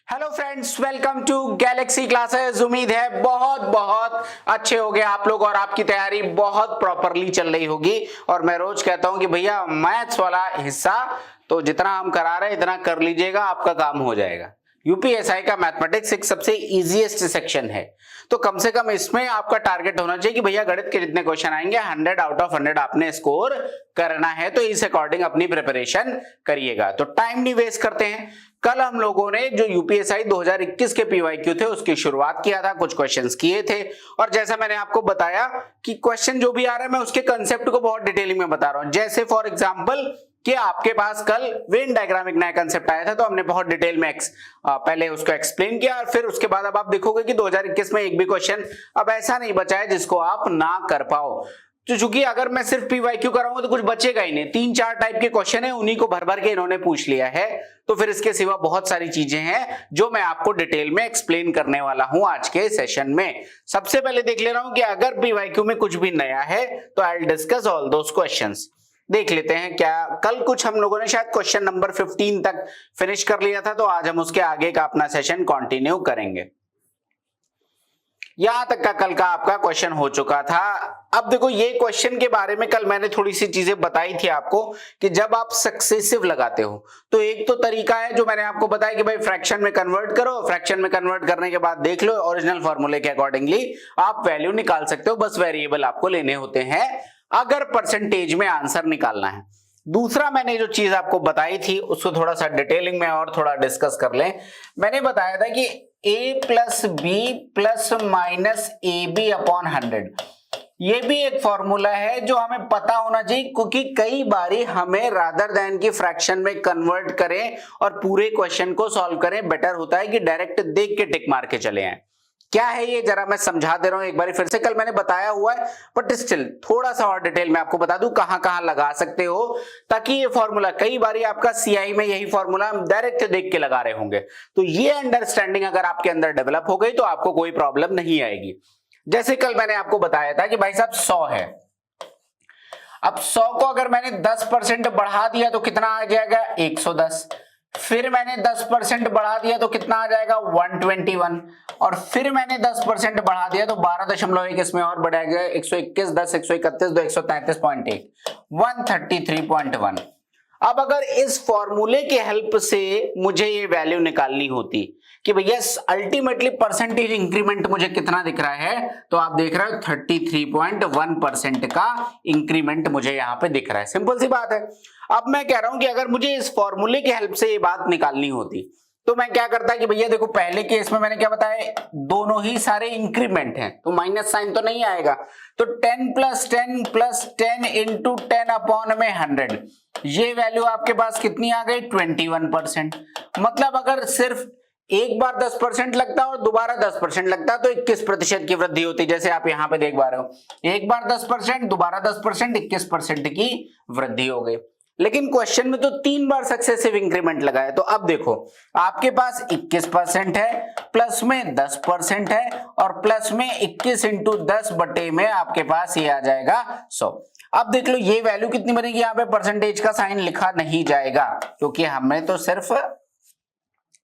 Hello friends, welcome to Galaxy classes. उम्मीद है बहुत बहुत अच्छे होंगे आप लोग और आपकी तैयारी बहुत प्रॉपरली चल रही होगी। और मैं रोज कहता हूं कि भैया मैथ्स वाला हिस्सा तो जितना हम करा रहे हैं इतना कर लीजिएगा, आपका काम हो जाएगा। यूपीएसआई का मैथमेटिक्स एक सबसे इजीएस्ट सेक्शन है, तो कम से कम इसमें आपका टारगेट होना चाहिए कि भैया गणित के जितने क्वेश्चन आएंगे 100 आउट ऑफ 100 आपने स्कोर करना है। तो इस अकॉर्डिंग अपनी प्रिपरेशन करिएगा। तो टाइम नहीं वेस्ट करते हैं। कल हम लोगों ने जो यूपीएसआई 2021 के पीवाईक्यू थे उसकी शुरुआत किया था, कुछ क्वेश्चंस किए थे और जैसा मैंने आपको बताया कि क्वेश्चन जो भी आ रहा है मैं उसके कंसेप्ट को बहुत डिटेलिंग में बता रहा हूं। जैसे फॉर एग्जांपल कि आपके पास कल वेन डायग्राम एक नया कंसेप्ट आया था, तो हमने बहुत डिटेल में पहले उसको एक्सप्लेन किया और फिर उसके बाद अब आप देखोगे कि 2021 में एक भी क्वेश्चन अब ऐसा नहीं बचा है जिसको आप ना कर पाओ। तो चूंकि अगर मैं सिर्फ पीवाईक्यू कराऊंगा तो कुछ बचेगा ही नहीं। 3-4 टाइप के क्वेश्चन है, उन्हीं को भर भर के इन्होंने पूछ लिया है। तो फिर इसके सिवा बहुत सारी चीजें हैं जो मैं आपको डिटेल में एक्सप्लेन करने वाला हूं आज के सेशन में। सबसे पहले देख ले रहा हूं कि अगर पीवाईक्यू में कुछ भी नया है तो I will discuss all those questions. देख लेते हैं क्या कल कुछ हम लोगों ने शायद क्वेश्चन नंबर 15 तक फिनिश कर लिया था, तो आज हम उसके आगे का अपना सेशन कंटिन्यू करेंगे। यहां तक का कल का आपका क्वेश्चन हो चुका था। अब देखो ये क्वेश्चन के बारे में कल मैंने थोड़ी सी चीजें बताई थी आपको कि जब आप सक्सेसिव लगाते हो तो एक तो तरीका है जो मैंने आपको बताया कि भाई फ्रैक्शन में कन्वर्ट करो, फ्रैक्शन में कन्वर्ट करने के बाद देख लो ओरिजिनल फॉर्मूले के अकॉर्डिंगली आप वैल्यू निकाल सकते हो। बस वेरिएबल आपको लेने होते हैं अगर परसेंटेज में आंसर निकालना है। दूसरा मैंने जो चीज आपको बताई थी उसको थोड़ा सा डिटेलिंग में और थोड़ा डिस्कस कर लें। मैंने बताया था कि a plus B plus minus A B upon 100, ये भी एक फॉर्मूला है जो हमें पता होना चाहिए, क्योंकि कई बारी हमें रादर देन की फ्रैक्शन में कन्वर्ट करें और पूरे क्वेश्चन को सॉल्व करें, बेटर होता है कि डायरेक्ट देख के टिक मार के चले आए। क्या है ये जरा मैं समझा दे रहा हूं एक बार फिर से। कल मैंने बताया हुआ है बट स्टिल थोड़ा सा और डिटेल में आपको बता दूं कहां कहां लगा सकते हो, ताकि ये फॉर्मूला कई बारी आपका सीआई में यही फॉर्मूला हम डायरेक्ट देख के लगा रहे होंगे, तो ये अंडरस्टैंडिंग अगर आपके अंदर डेवलप हो गई तो आपको कोई प्रॉब्लम नहीं आएगी। जैसे कल मैंने आपको बताया था कि भाई साहब 100 है, अब 100 को अगर मैंने 10% बढ़ा दिया तो कितना आ जाएगा 110, फिर मैंने 10% बढ़ा दिया तो कितना आ जाएगा 121, और फिर मैंने 10% बढ़ा दिया तो 12.1 इसमें और बढ़ा गया 121, 10, 131, 2, 133.1, 133.1। अब अगर इस फॉर्मूले के हेल्प से मुझे ये वैल्यू निकालनी होती कि भैया अल्टीमेटली परसेंटेज इंक्रीमेंट मुझे कितना दिख रहा है, तो आप देख रहे हो 33.1% का इंक्रीमेंट मुझे यहां पे दिख रहा है। सिंपल सी बात है। अब मैं कह रहा हूं कि अगर मुझे इस फॉर्मूले की हेल्प से ये बात निकालनी होती तो मैं क्या करता कि भैया देखो पहले केस में मैंने क्या बताया, दोनों ही सारे इंक्रीमेंट हैं तो माइनस साइन तो नहीं आएगा, तो 10 प्लस 10 प्लस 10 इंटू 10 अपॉन में 100, ये वैल्यू आपके पास कितनी आ गई 21%। मतलब अगर सिर्फ एक बार 10% लगता और दोबारा 10% लगता तो 21% की वृद्धि होती, जैसे आप यहां पे देख पा रहे हो एक बार 10% दोबारा 10%, 21% की वृद्धि हो गई। लेकिन क्वेश्चन में तो 3 बार सक्सेसिव इंक्रीमेंट लगा है, तो अब देखो आपके पास 21% है, प्लस में 10% है और प्लस में 21 इंटू 10 बटे में आपके पास ये आ जाएगा 100। अब देख लो ये वैल्यू कितनी बनेगी, यहाँ पे परसेंटेज का साइन लिखा नहीं जाएगा क्योंकि हमें तो सिर्फ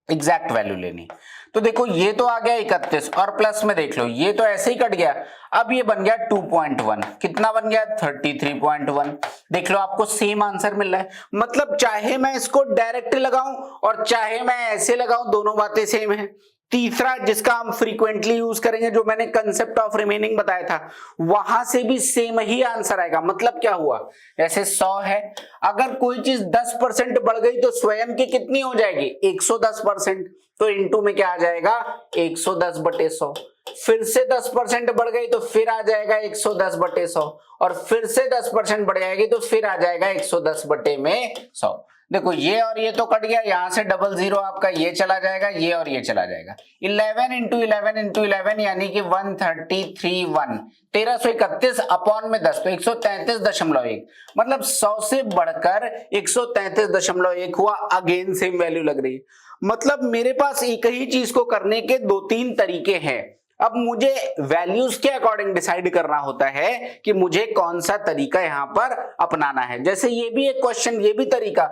एग्जैक्ट वैल्यू लेनी। तो देखो ये तो आ गया 31 और प्लस में देख लो ये तो ऐसे ही कट गया, अब ये बन गया 2.1, कितना बन गया 33.1। देख लो आपको सेम आंसर मिल रहा है। मतलब चाहे मैं इसको डायरेक्ट लगाऊं और चाहे मैं ऐसे लगाऊं, दोनों बातें सेम है। तीसरा जिसका हम फ्रीक्वेंटली यूज करेंगे, जो मैंने कंसेप्ट ऑफ रिमेनिंग बताया था, वहां से भी सेम ही आंसर आएगा। मतलब क्या हुआ, जैसे 100 है, अगर कोई चीज 10% बढ़ गई तो स्वयं की कितनी हो जाएगी 110%, तो इनटू में क्या आ जाएगा 110 बटे 100। फिर से 10% बढ़ गई तो फिर आ जाएगा 110 बटे 100, और फिर से 10% बढ़ जाएगी तो फिर आ जाएगा 110 बटे में 100। देखो ये और ये तो कट गया, यहां से डबल जीरो आपका ये चला जाएगा, ये और ये चला जाएगा। 11 इंटू 11 इंटू 11 यानी कि 133.1, 1331 अपॉन में 10 तो 133.1, मतलब 100 से बढ़कर 133.1 हुआ। अगेन सेम वैल्यू लग रही है। मतलब मेरे पास एक ही चीज को करने के 2-3 तरीके हैं। अब मुझे वैल्यूज के अकॉर्डिंग डिसाइड करना होता है कि मुझे कौन सा तरीका यहां पर अपनाना है। जैसे ये भी एक क्वेश्चन, ये भी तरीका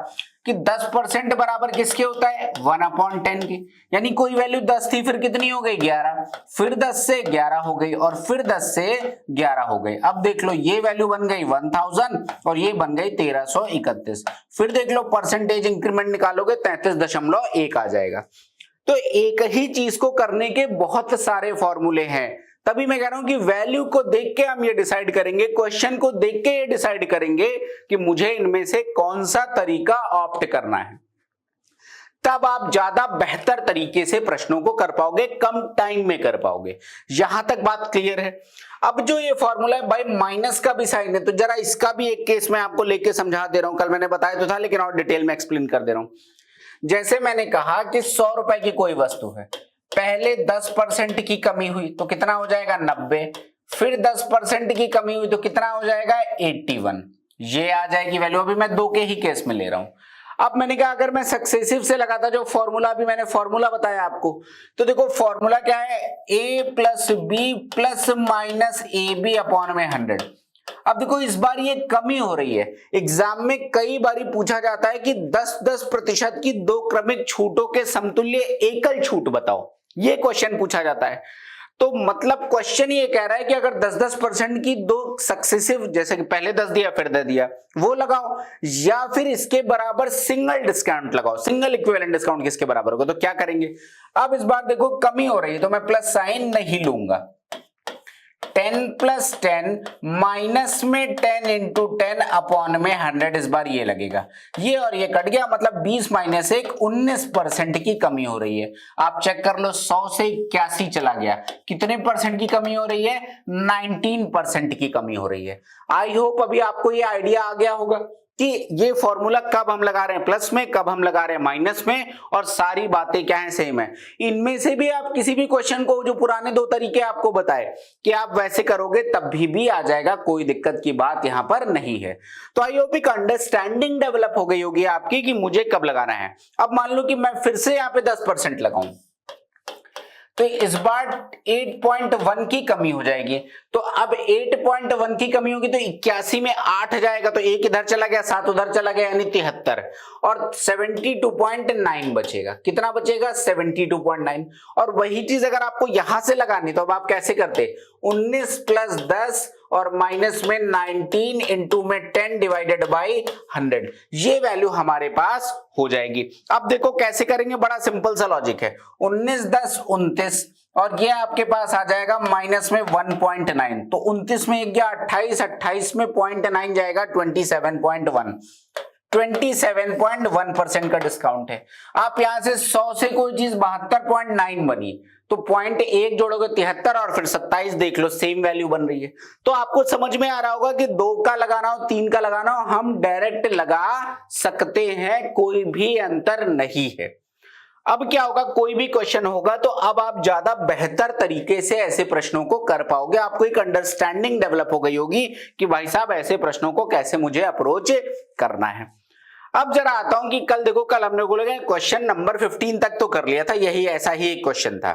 कि 10% बराबर किसके होता है 1/10 के, यानी कोई वैल्यू 10 थी फिर कितनी हो गई 11, फिर 10 से 11 हो गई और फिर 10 से 11 हो गई। अब देख लो ये वैल्यू बन गई 1000 और ये बन गई 1331। फिर देख लो परसेंटेज इंक्रीमेंट निकालोगे 33.1 आ जाएगा। तो एक ही चीज को करने के बहुत सारे फॉर्मूले हैं, तभी मैं कह रहा हूं कि वैल्यू को देख के हम ये डिसाइड करेंगे, क्वेश्चन को देख के ये डिसाइड करेंगे कि मुझे इनमें से कौन सा तरीका ऑप्ट करना है। तब आप ज्यादा बेहतर तरीके से प्रश्नों को कर पाओगे, कम टाइम में कर पाओगे। यहां तक बात क्लियर है। अब जो ये फॉर्मूला है भाई माइनस का भी साइन है, तो जरा इसका भी एक केस मैं आपको लेके समझा दे रहा हूं। कल मैंने बताया तो था लेकिन और डिटेल में एक्सप्लेन कर दे रहा हूं। जैसे मैंने कहा कि 100 रुपए की कोई वस्तु है, पहले 10% की कमी हुई तो कितना हो जाएगा 90, फिर 10% की कमी हुई तो कितना हो जाएगा 81, ये आ जाएगी वैल्यू। अभी मैं दो के ही केस में ले रहा हूं। अब मैंने कहा अगर मैं सक्सेसिव से लगाता, जो फॉर्मूला अभी मैंने फॉर्मूला बताया आपको, तो देखो फॉर्मूला क्या है a plus B plus minus A B upon में 100। अब देखो इस बार ये कमी हो रही है। एग्जाम में कई बार पूछा जाता है कि 10-10% की दो क्रमिक छूटों के समतुल्य एकल छूट बताओ, ये क्वेश्चन पूछा जाता है। तो मतलब क्वेश्चन ये कह रहा है कि अगर 10-10% की दो सक्सेसिव, जैसे कि पहले 10 दिया फिर 10 दिया, वो लगाओ, या फिर इसके बराबर सिंगल डिस्काउंट लगाओ। सिंगल इक्विवेलेंट डिस्काउंट किसके बराबर होगा, तो क्या करेंगे। अब इस बार देखो कमी हो रही है तो मैं प्लस साइन नहीं लूंगा। 10 प्लस 10 माइनस में 10 इंटू 10 अपॉन में 100, इस बार ये लगेगा, ये और ये कट गया, मतलब 20 माइनस 1 19% की कमी हो रही है। आप चेक कर लो 100 से 81 चला गया, कितने परसेंट की कमी हो रही है 19% की कमी हो रही है। आई होप अभी आपको ये आइडिया आ गया होगा कि ये फॉर्मूला कब हम लगा रहे हैं प्लस में, कब हम लगा रहे हैं माइनस में, और सारी बातें क्या हैं सेम है। इनमें से भी आप किसी भी क्वेश्चन को, जो पुराने दो तरीके आपको बताए कि आप वैसे करोगे तब भी आ जाएगा, कोई दिक्कत की बात यहां पर नहीं है। तो आई होप एक अंडरस्टैंडिंग डेवलप हो गई होगी आपकी कि मुझे कब लगाना है। अब मान लो कि मैं फिर से यहाँ पे 10% लगाऊं तो इस बार 8.1 की कमी हो जाएगी। तो अब 8.1 की कमी होगी तो 81 में 8 जाएगा, तो एक इधर चला गया 7 उधर चला गया, यानी 73, और 72.9 बचेगा। कितना बचेगा 72.9। और वही चीज अगर आपको यहां से लगानी तो अब आप कैसे करते, 19 प्लस 10 और माइनस में 19 इंटू में 10 डिवाइडेड बाई 100, ये वैल्यू हमारे पास हो जाएगी। अब देखो कैसे करेंगे, बड़ा सिंपल सा लॉजिक है। 19 10 29 और ये आपके पास आ जाएगा माइनस में 1.9, तो 29 में 1 गया 28, 28 में 0.9 जाएगा 27.1, 27.1% का डिस्काउंट है। आप यहां से 100 से कोई चीज 72.9 बनी तो 0.1 जोड़ोगे 73 और फिर 27, देख लो सेम वैल्यू बन रही है। तो आपको समझ में आ रहा होगा कि 2 का लगाना हो 3 का लगाना हो हम डायरेक्ट लगा सकते हैं, कोई भी अंतर नहीं है। अब क्या होगा, कोई भी क्वेश्चन होगा तो अब आप ज्यादा बेहतर तरीके से ऐसे प्रश्नों को कर पाओगे। आपको एक अंडरस्टैंडिंग डेवलप हो गई होगी कि भाई साहब ऐसे प्रश्नों को कैसे मुझे अप्रोच करना है। अब जरा आता हूं कि कल देखो, कल हमने बोले क्वेश्चन नंबर 15 तक तो कर लिया था, यही ऐसा ही एक क्वेश्चन था।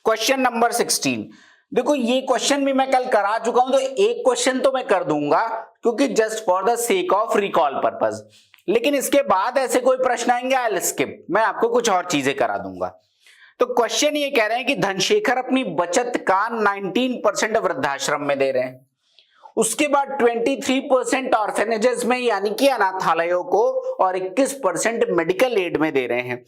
क्वेश्चन नंबर 16 देखो, ये क्वेश्चन भी मैं कल करा चुका हूं, तो एक क्वेश्चन तो मैं कर दूंगा क्योंकि just for the sake of recall purpose, लेकिन इसके बाद ऐसे कोई प्रश्न आएंगे आई विल स्किप, मैं आपको कुछ और चीजें करा दूंगा। तो क्वेश्चन ये कह रहे हैं कि धनशेखर अपनी बचत का 19% वृद्धाश्रम में दे रहे हैं, उसके बाद 23% ऑर्फेनेजेस में यानी कि अनाथालयों को, और 21% मेडिकल एड में दे रहे हैं,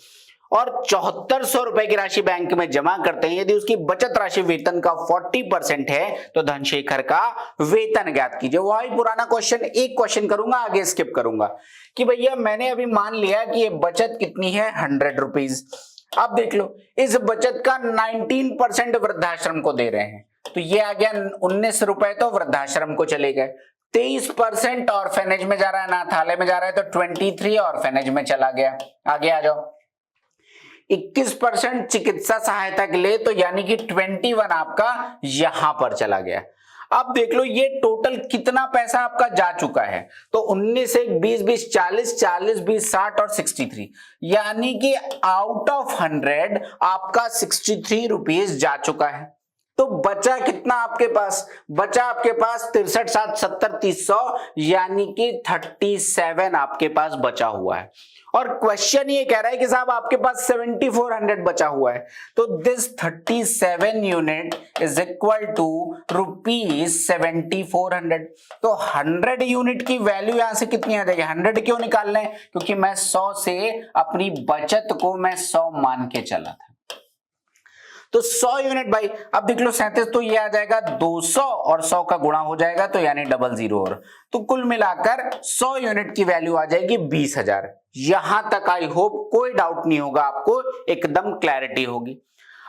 और 7400 रुपए की राशि बैंक में जमा करते हैं। यदि उसकी बचत राशि वेतन का 40% है तो धनशेखर का वेतन ज्ञात कीजिए। वही पुराना क्वेश्चन, एक क्वेश्चन करूंगा आगे स्किप करूंगा कि भैया मैंने अभी मान लिया कि ये बचत कितनी है 100 रुपीज। अब देख लो इस बचत का 19% वृद्धाश्रम को दे रहे हैं, तो ये आ गया 19 रुपए तो वृद्धाश्रम को चले गए, 23% ऑर्फेनेज में जा रहा है, अनाथालय में जा रहा है, तो 23 ऑर्फेनेज में चला गया। आगे आ जाओ, 21% चिकित्सा सहायता के लिए, तो यानी कि 21 आपका यहां पर चला गया। अब देख लो ये टोटल कितना पैसा आपका जा चुका है, तो 19 1 20 20 40 40 20 60 और 63, यानी कि आउट ऑफ 100 आपका 63 रुपीज जा चुका है। तो बचा कितना आपके पास, बचा आपके पास 63 7 70 300, यानी कि 37 आपके पास बचा हुआ है। और क्वेश्चन ये कह रहा है कि साहब आपके पास 7400 बचा हुआ है, तो this 37 unit is equal to ₹7400। तो 100 यूनिट की वैल्यू यहां से कितनी आ जाएगी, 100 क्यों निकाल रहे हैं, क्योंकि मैं 100 से अपनी बचत को मैं 100 मान के चला था। तो 100 यूनिट भाई, अब देख लो 37, तो ये आ जाएगा 200 और 100 का गुणा हो जाएगा, तो यानी 00 और, तो कुल मिलाकर 100 यूनिट की वैल्यू आ जाएगी 20,000। यहां तक आई होप कोई डाउट नहीं होगा, आपको एकदम क्लैरिटी होगी।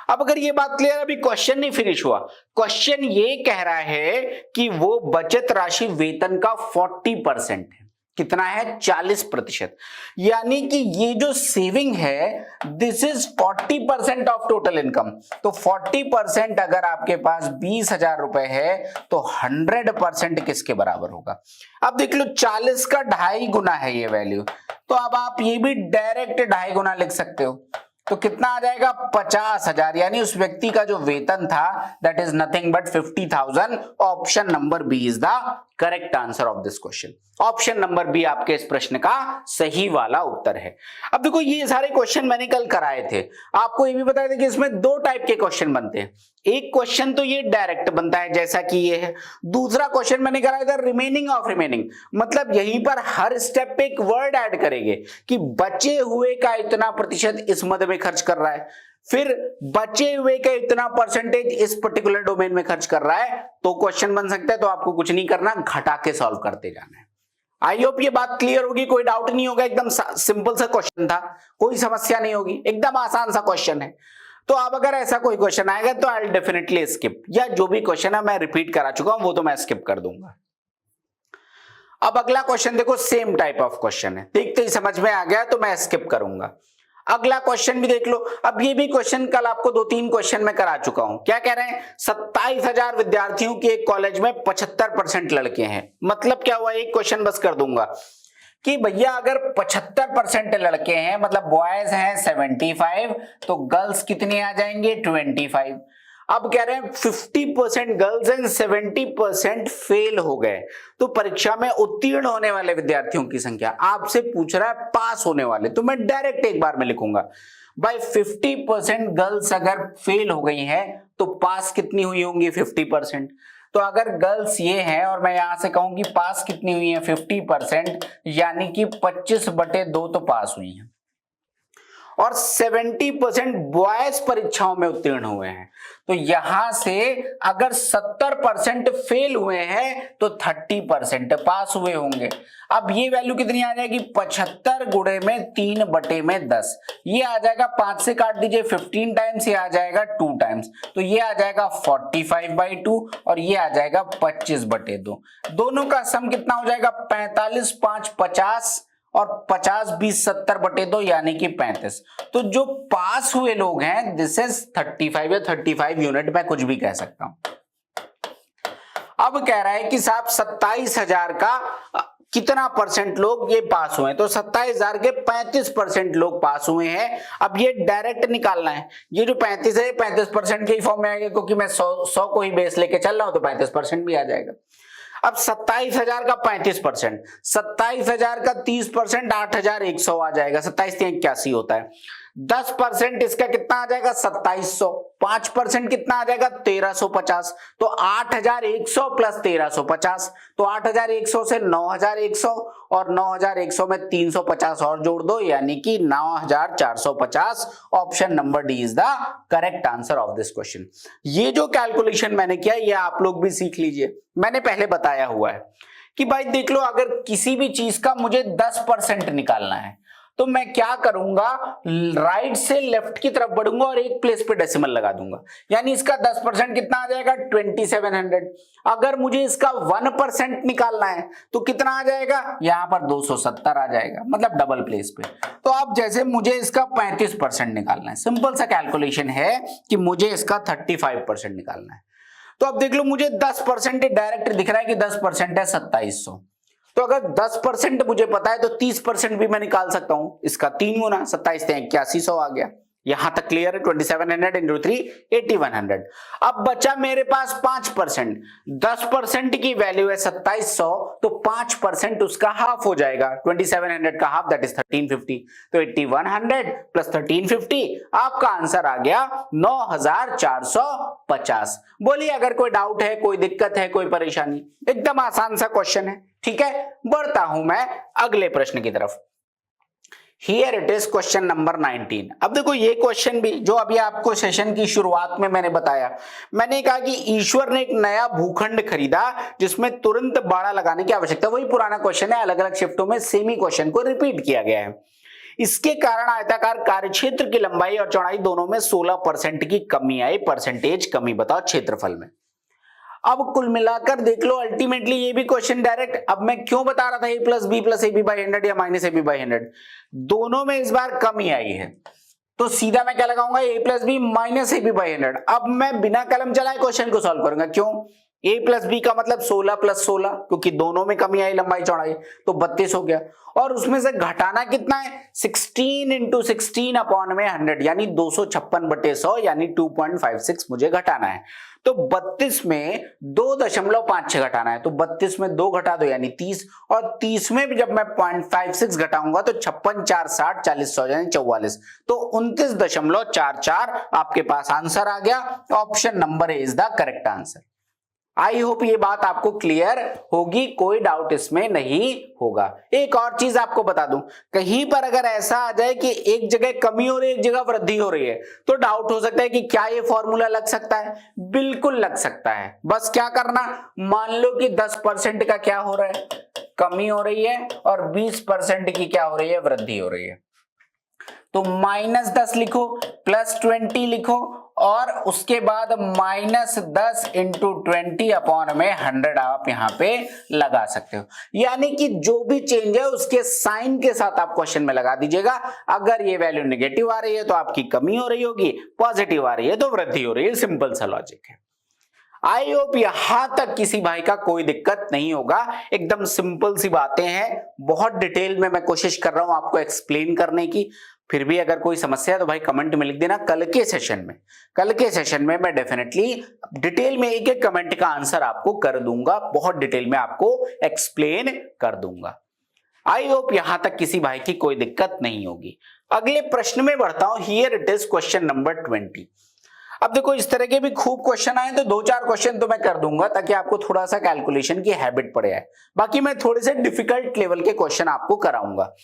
अब अगर ये बात क्लियर, अभी क्वेश्चन नहीं फिनिश हुआ, क्वेश्चन ये कह रहा है कि वो बचत राशि वेतन का 40% है। कितना है, 40%, यानी कि ये जो सेविंग है this is 40% of total income. तो 40% अगर आपके पास 20,000 रुपए है तो 100% किसके बराबर होगा। अब देख लो 40 का 2.5 गुना है ये वैल्यू, तो अब आप ये भी डायरेक्ट 2.5 गुना लिख सकते हो, तो कितना आ जाएगा 50,000, यानी उस व्यक्ति का जो वेतन था that is nothing but 50,000। Option number B is the correct answer of this question. Option number B आपके इस प्रश्न का सही वाला उत्तर है। अब देखो ये सारे क्वेश्चन मैंने कल कराए थे, आपको ये भी बताया था कि इसमें दो टाइप के क्वेश्चन बनते हैं। एक क्वेश्चन तो ये डायरेक्ट बनता है जैसा कि ये है, दूसरा क्वेश्चन मैंने कराया था रिमेनिंग ऑफ रिमेनिंग, मतलब यहीं पर हर स्टेप पे एक वर्ड ऐड करेंगे कि बचे हुए का इतना प्रतिशत इस मद में खर्च कर रहा है, फिर बचे हुए का इतना परसेंटेज इस पर्टिकुलर डोमेन में खर्च कर रहा है, तो क्वेश्चन बन सकता है। तो आपको कुछ नहीं करना, घटा के सॉल्व करते जाना है। आई होप ये बात क्लियर होगी, कोई डाउट नहीं होगा, एकदम सिंपल सा क्वेश्चन था, कोई समस्या नहीं होगी, एकदम आसान सा क्वेश्चन है। तो अब अगर ऐसा कोई क्वेश्चन आएगा तो आई विल डेफिनेटली स्किप, या जो भी क्वेश्चन है मैं रिपीट करा चुका हूं वो तो मैं स्किप कर दूंगा। अब अगला क्वेश्चन देखो, सेम टाइप ऑफ क्वेश्चन है, देखते ही समझ में आ गया तो मैं स्किप करूंगा। अगला क्वेश्चन भी देख लो। अब ये भी क्वेश्चन कल आपको 2-3 क्वेश्चन में करा चुका हूं। क्या कह रहे हैं, 27,000 विद्यार्थियों के एक कॉलेज में 75% लड़के हैं। मतलब क्या हुआ, एक क्वेश्चन बस कर दूंगा कि भैया अगर 75% लड़के हैं, मतलब बॉयज हैं 75, तो गर्ल्स कितनी आ जाएंगे 25। अब कह रहे हैं 50% गर्ल्स एंड 70% फेल हो गए, तो परीक्षा में उत्तीर्ण होने वाले विद्यार्थियों की संख्या आपसे पूछ रहा है पास होने वाले, तो मैं डायरेक्ट एक बार में लिखूंगा भाई 50% गर्ल्स अगर फेल हो गई हैं तो पास कितनी हुई होंगी 50%। तो अगर गर्ल्स ये हैं और मैं यहां से कहूं कि पास कितनी हुई है 50%, यानी कि 25/2 तो पास हुई हैं, और 70% बॉयज परीक्षाओं में उत्तीर्ण हुए हैं। तो यहां से अगर 70% फेल हुए हैं तो 30% पास हुए होंगे। अब ये वैल्यू कितनी आ जाएगी, 75 गुणे में 3/10, ये आ जाएगा 5 से काट दीजिए 15 टाइम्स, ये आ जाएगा 2 टाइम्स, तो ये आ जाएगा 45/2 और ये आ जाएगा 25/2। दोनों का सम कितना हो जाएगा 45 5 50 और 50 20 70/2 यानी कि 35। तो जो पास हुए लोग हैं दिस इज 35 या 35 यूनिट, मैं कुछ भी कह सकता हूं। अब कह रहा है कि साहब 27,000 का कितना परसेंट लोग ये पास हुए हैं, तो 27,000 के 35% लोग पास हुए हैं। अब ये डायरेक्ट निकालना है, ये जो 35 है 35% के ही फॉर्म में आएगा, क्योंकि मैं 100 को ही बेस लेके चल रहा हूं तो 35% भी आ जाएगा। अब 27,000 का 35%, 27,000 का 30% 8,100 आ जाएगा, 27,81 होता है। 10% इसका कितना आ जाएगा 2,700, 5% कितना आ जाएगा 1,350, तो 8,100 प्लस 1,350, तो 8,100 से 9,100 और 9,100 में 350 और जोड़ दो, यानी कि 9,450। Option number D is the correct answer of this question. ये जो कैलकुलेशन मैंने किया ये आप लोग भी सीख लीजिए, मैंने पहले बताया हुआ है कि भाई देख लो अगर किसी भी चीज का मुझे 10% निकालना है तो मैं क्या करूंगा, राइट से लेफ्ट की तरफ बढ़ूंगा और एक प्लेस पे डेसिमल लगा दूंगा, यानी इसका 10% कितना आ जाएगा 2700। अगर मुझे इसका 1% निकालना है तो कितना आ जाएगा, यहां पर 270 आ जाएगा, मतलब डबल प्लेस पे। तो अब जैसे मुझे इसका 35% निकालना है, सिंपल सा कैलकुलेशन है कि मुझे इसका 35% निकालना है, तो अब देख लो मुझे 10% डायरेक्ट दिख रहा है कि 10% है 2700। तो अगर 10% मुझे पता है तो 30% भी मैं निकाल सकता हूं, इसका 3 गुना 27 से 8100 आ गया। यहां तक क्लियर है? 2700 इंटू 3 8100। अब बचा मेरे पास 5%। 10% की वैल्यू है 2700, तो 5% उसका हाफ हो जाएगा। 2700 का हाफ दैट इज 1350। तो 8100 प्लस 1350 आपका आंसर आ गया 9450। बोलिए अगर कोई डाउट है, कोई दिक्कत है, कोई परेशानी? एकदम आसान सा क्वेश्चन है। ठीक है, बढ़ता हूं मैं अगले प्रश्न की तरफ। Here it is question number 19। अब देखो ये क्वेश्चन भी जो अभी आपको सेशन की शुरुआत में मैंने बताया, मैंने कहा कि ईश्वर ने एक नया भूखंड खरीदा जिसमें तुरंत बाड़ा लगाने की आवश्यकता। वही पुराना क्वेश्चन है, अलग अलग शिफ्टों में सेम ही क्वेश्चन को रिपीट किया गया है। इसके कारण आयताकार कार्यक्षेत्र की लंबाई और चौड़ाई दोनों में 16% की कमी आई। परसेंटेज कमी बताओ क्षेत्रफल में। अब कुल मिलाकर देख लो अल्टीमेटली ये भी क्वेश्चन डायरेक्ट, अब मैं क्यों बता रहा था a plus B plus A B by 100 या माइनस ए बी बाई 100, दोनों में इस बार कमी आई है, तो सीधा मैं क्या लगाऊंगा a plus B minus A B by 100। अब मैं बिना कलम चलाए क्वेश्चन को सॉल्व करूंगा। क्यों? a प्लस बी का मतलब 16 प्लस 16, क्योंकि दोनों में कमी आई लंबाई चौड़ाई, तो 32 हो गया। और उसमें से घटाना कितना है? 16 इंटू 16 अपॉन में 100 यानी 256/100 यानी 2.56 मुझे घटाना है। तो 32 में 2.56 घटाना है, तो 32 में 2 घटा दो यानी 30, और 30 में भी जब मैं 0.56 घटाऊंगा तो 56 4 60 40 यानी 44, तो 29.44 आपके पास आंसर आ गया। Option number A is the correct answer. I hope ये बात आपको क्लियर होगी, कोई डाउट इसमें नहीं होगा। एक और चीज आपको बता दूं, कहीं पर अगर ऐसा आ जाए कि एक जगह कमी हो रही है, एक जगह वृद्धि हो रही है, तो डाउट हो सकता है कि क्या ये फॉर्मूला लग सकता है? बिल्कुल लग सकता है। बस क्या करना, मान लो कि 10% का क्या हो रहा है? कमी हो रही है, और 20% की क्या हो रही है? वृद्धि हो रही है। तो -10 लिखो, +20 लिखो, और उसके बाद -10 इंटू 20 अपॉन में 100 आप यहां पे लगा सकते हो। यानी कि जो भी चेंज है उसके साइन के साथ आप क्वेश्चन में लगा दीजिएगा। अगर ये वैल्यू नेगेटिव आ रही है तो आपकी कमी हो रही होगी, पॉजिटिव आ रही है तो वृद्धि हो रही है। सिंपल सा लॉजिक है। आई होप यहां तक किसी भाई का कोई दिक्कत नहीं होगा। एकदम सिंपल सी बातें हैं, बहुत डिटेल में मैं कोशिश कर रहा हूं आपको एक्सप्लेन करने की। फिर भी अगर कोई समस्या है तो भाई कमेंट में लिख देना। कल के सेशन में मैं डेफिनेटली डिटेल में एक एक कमेंट का आंसर आपको कर दूंगा, बहुत डिटेल में आपको एक्सप्लेन कर दूंगा। आई होप यहां तक किसी भाई की कोई दिक्कत नहीं होगी। अगले प्रश्न में बढ़ता हूं। Here it is question number 20। अब देखो इस तरह के भी खूब क्वेश्चन आए तो 2-4 क्वेश्चन तो मैं कर दूंगा ताकि आपको थोड़ा सा कैलकुलेशन की हैबिट पड़े आए। बाकी मैं थोड़े से डिफिकल्ट लेवल के क्वेश्चन आपको कराऊंगा।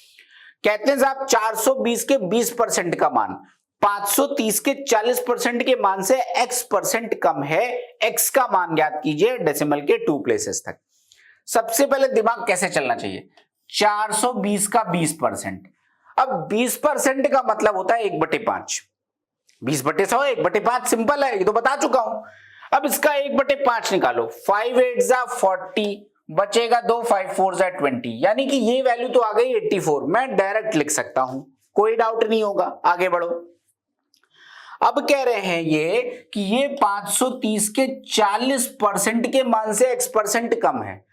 कहते हैं साहब 420 के 20% का मान 530 के 40% के मान से x% कम है। x का मान ज्ञात कीजिए डेसिमल के 2 प्लेसेस तक। सबसे पहले दिमाग कैसे चलना चाहिए? 420 का 20%, अब 20% का मतलब होता है 1/5। 20/100 1/5 सिंपल है, ये तो बता चुका हूं। अब इसका 1/5 निकालो, 5 8 जा 40, बचेगा 2, 5 4 जा 20, यानी कि ये वैल्यू तो आ गई 84। मैं डायरेक्ट लिख सकता हूं, कोई डाउट नहीं होगा। आगे बढ़ो। अब कह रहे हैं ये कि ये 530 के 40% के मान से x% कम है।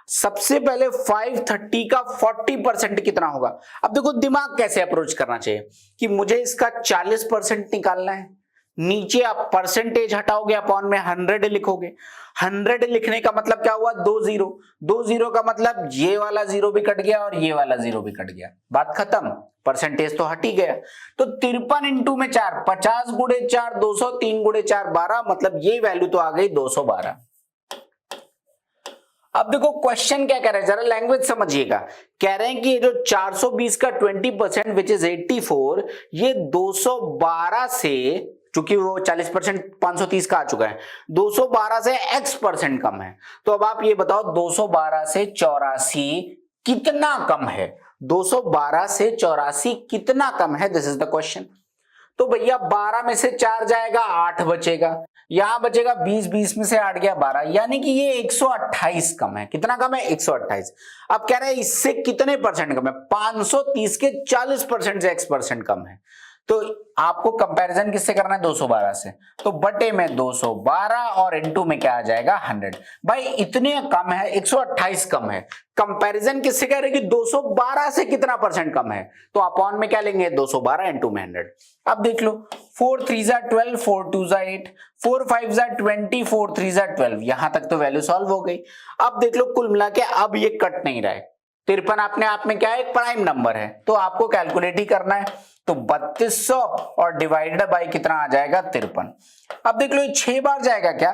सबसे पहले 530 का 40% कितना होगा? अब देखो दिमाग कैसे अप्रोच करना चाहिए कि मुझे इसका 40% निकालना है। नीचे आप परसेंटेज हटाओगे, अपॉन में 100 लिखोगे। 100 लिखने का मतलब क्या हुआ? 2 0। 2 0 का मतलब ये वाला 0 भी कट गया और ये वाला 0 भी कट गया, बात खत्म। परसेंटेज तो हट ही गया। तो 53 इंटू में 4, 50 गुणे 4 200, 3 गुणे 4 12, मतलब ये वैल्यू तो आ गई 212। अब देखो क्वेश्चन क्या कह रहे हैं, जरा लैंग्वेज समझिएगा। कह रहे हैं कि ये जो 420 का 20% विच इज 84, ये 212 से, चूंकि वो 40% 530 का आ चुका है, 212 से x% कम है। तो अब आप ये बताओ 212 से 84 कितना कम है? 212 से 84 कितना कम है? This is the question. तो भैया 12 में से 4 जाएगा, 8 बचेगा, यहां बचेगा 20, 20 में से 8 गया 12, यानी कि ये 128 कम है। कितना कम है? 128। अब कह रहे हैं इससे कितने परसेंट कम है? 530 के 40% से x% कम है। तो आपको कंपैरिजन किससे करना है, 212 से, तो बटे में 212 और इनटू में क्या आ जाएगा 100। भाई इतने कम है, 128 कम है, कंपैरिजन किससे कह रहे हैं कि 212 से कितना परसेंट कम है, तो अपॉन में क्या लेंगे 212 इनटू में 100। अब देख लो 4 3 जा 12, 4 2 जा 8, 4 5 जा 20, 4 3 जा 12, यहां तक तो वैल्यू सॉल्व हो गई। अब देख लो कुल मिला के अब ये कट नहीं रहा है, 53 अपने आप में क्या है, एक प्राइम नंबर है, तो आपको कैलकुलेट ही करना है, तो 3200 और डिवाइडेड बाय कितना आ जाएगा 53। अब देख लो ये 6 बार जाएगा क्या,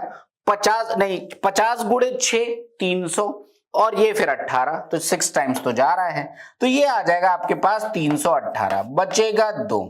50 नहीं 50 गुणे 6 300 और ये फिर 18, तो 6 टाइम्स तो जा रहा है, तो ये आ जाएगा आपके पास 318, बचेगा 2,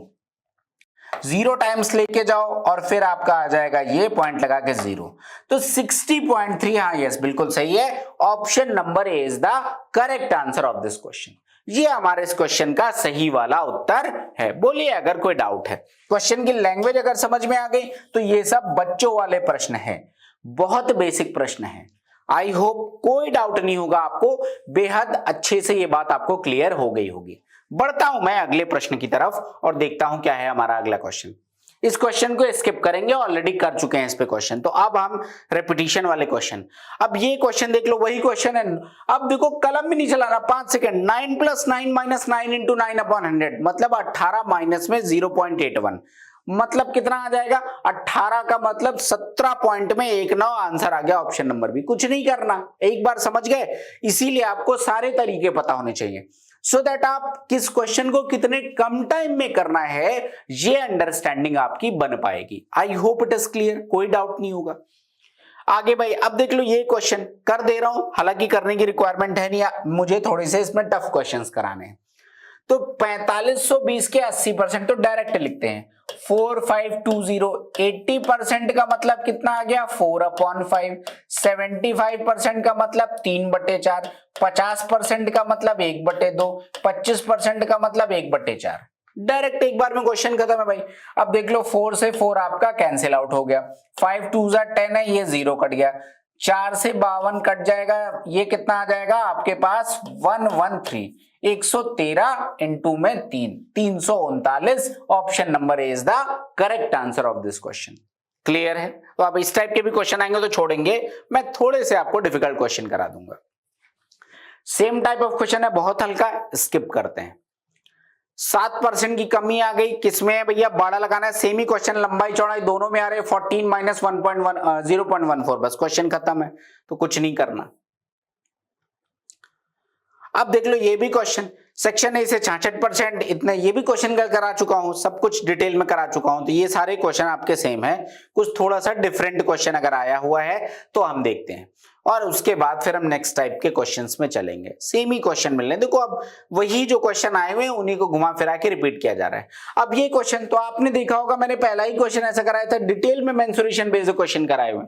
0 टाइम्स लेके जाओ और फिर आपका आ जाएगा ये पॉइंट लगा के 0, तो 60.3, हाँ यस बिल्कुल सही है, option number A is the correct answer of this question. ये हमारे इस क्वेश्चन का सही वाला उत्तर है। बोलिए अगर कोई डाउट है, क्वेश्चन की लैंग्वेज अगर समझ में आ गई तो ये सब बच्चों वाले प्रश्न है, बहुत बेसिक प्रश्न है। आई होप कोई डाउट नहीं होगा आपको, बेहद अच्छे से ये बात आपको क्लियर हो गई होगी। बढ़ता हूं मैं अगले प्रश्न की तरफ और देखता हूं क्या है हमारा अगला क्वेश्चन। इस क्वेश्चन को स्किप करेंगे, ऑलरेडी कर चुके हैं इस पे क्वेश्चन, तो अब हम रेपिटेशन वाले क्वेश्चन। अब ये क्वेश्चन देख लो, वही क्वेश्चन है। अब देखो कलम भी नहीं चलाना, 5 सेकंड, 9 + 9 - 9 × 9/100, मतलब 18 माइनस में 0.81, मतलब कितना आ जाएगा 18 का मतलब 17 पॉइंट में 19 आंसर आ गया, ऑप्शन नंबर बी। कुछ नहीं करना, एक बार समझ गए, इसीलिए आपको सारे तरीके पता होने चाहिए, सो दैट आप किस क्वेश्चन को कितने कम टाइम में करना है ये अंडरस्टैंडिंग आपकी बन पाएगी। I hope it is clear, कोई डाउट नहीं होगा। आगे भाई अब देख लो, ये क्वेश्चन कर दे रहा हूं, हालांकि करने की रिक्वायरमेंट है नहीं, मुझे थोड़े से इसमें टफ क्वेश्चंस कराने हैं। तो 4520 के 80% तो डायरेक्ट लिखते हैं, 4520, 80% का मतलब कितना आ गया 4/5, 75% का मतलब 3/4, 50% का मतलब 1/2, 25% का मतलब 1/4। डायरेक्ट एक बार में क्वेश्चन खत्म है भाई। अब देख लो 4 से 4 आपका कैंसिल आउट हो गया, 5 2 जा 10 है, ये 0 कट गया, 4 से 52 कट जाएगा, ये कितना आ जाएगा आपके पास 113, 113 इंटू में 3, 339, option number A is the correct answer of this question. Clear है? तो अब इस टाइप के भी क्वेश्चन आएंगे तो छोड़ेंगे, मैं थोड़े से आपको डिफिकल्ट क्वेश्चन करा दूंगा। सेम टाइप ऑफ क्वेश्चन है, बहुत हल्का, स्किप करते हैं। 7% की कमी आ गई, किसमें है भैया, बड़ा लगाना है, सेमी क्वेश्चन, लंबाई चौड़ाई दोनों में आ रहे हैं, 14 - 1.1 0.14, बस क्वेश्चन खत्म है, तो कुछ नहीं करना। अब देख लो ये भी क्वेश्चन, सेक्शन ए से 66%, इतने ये भी क्वेश्चन करा चुका हूं, सब कुछ डिटेल में करा चुका हूं, तो ये सारे क्वेश्चन आपके सेम है। कुछ थोड़ा सा डिफरेंट क्वेश्चन अगर आया हुआ है तो हम देखते हैं, और उसके बाद फिर हम नेक्स्ट टाइप के क्वेश्चंस में चलेंगे। सेम ही क्वेश्चन मिलने, देखो अब वही जो क्वेश्चन आए हुए हैं उन्हीं को घुमा फिरा के रिपीट किया जा रहा है। अब ये क्वेश्चन तो आपने देखा होगा, मैंने पहला ही क्वेश्चन ऐसा कराया था, डिटेल में मेंसुरेशन बेस्ड क्वेश्चन कराए हुए।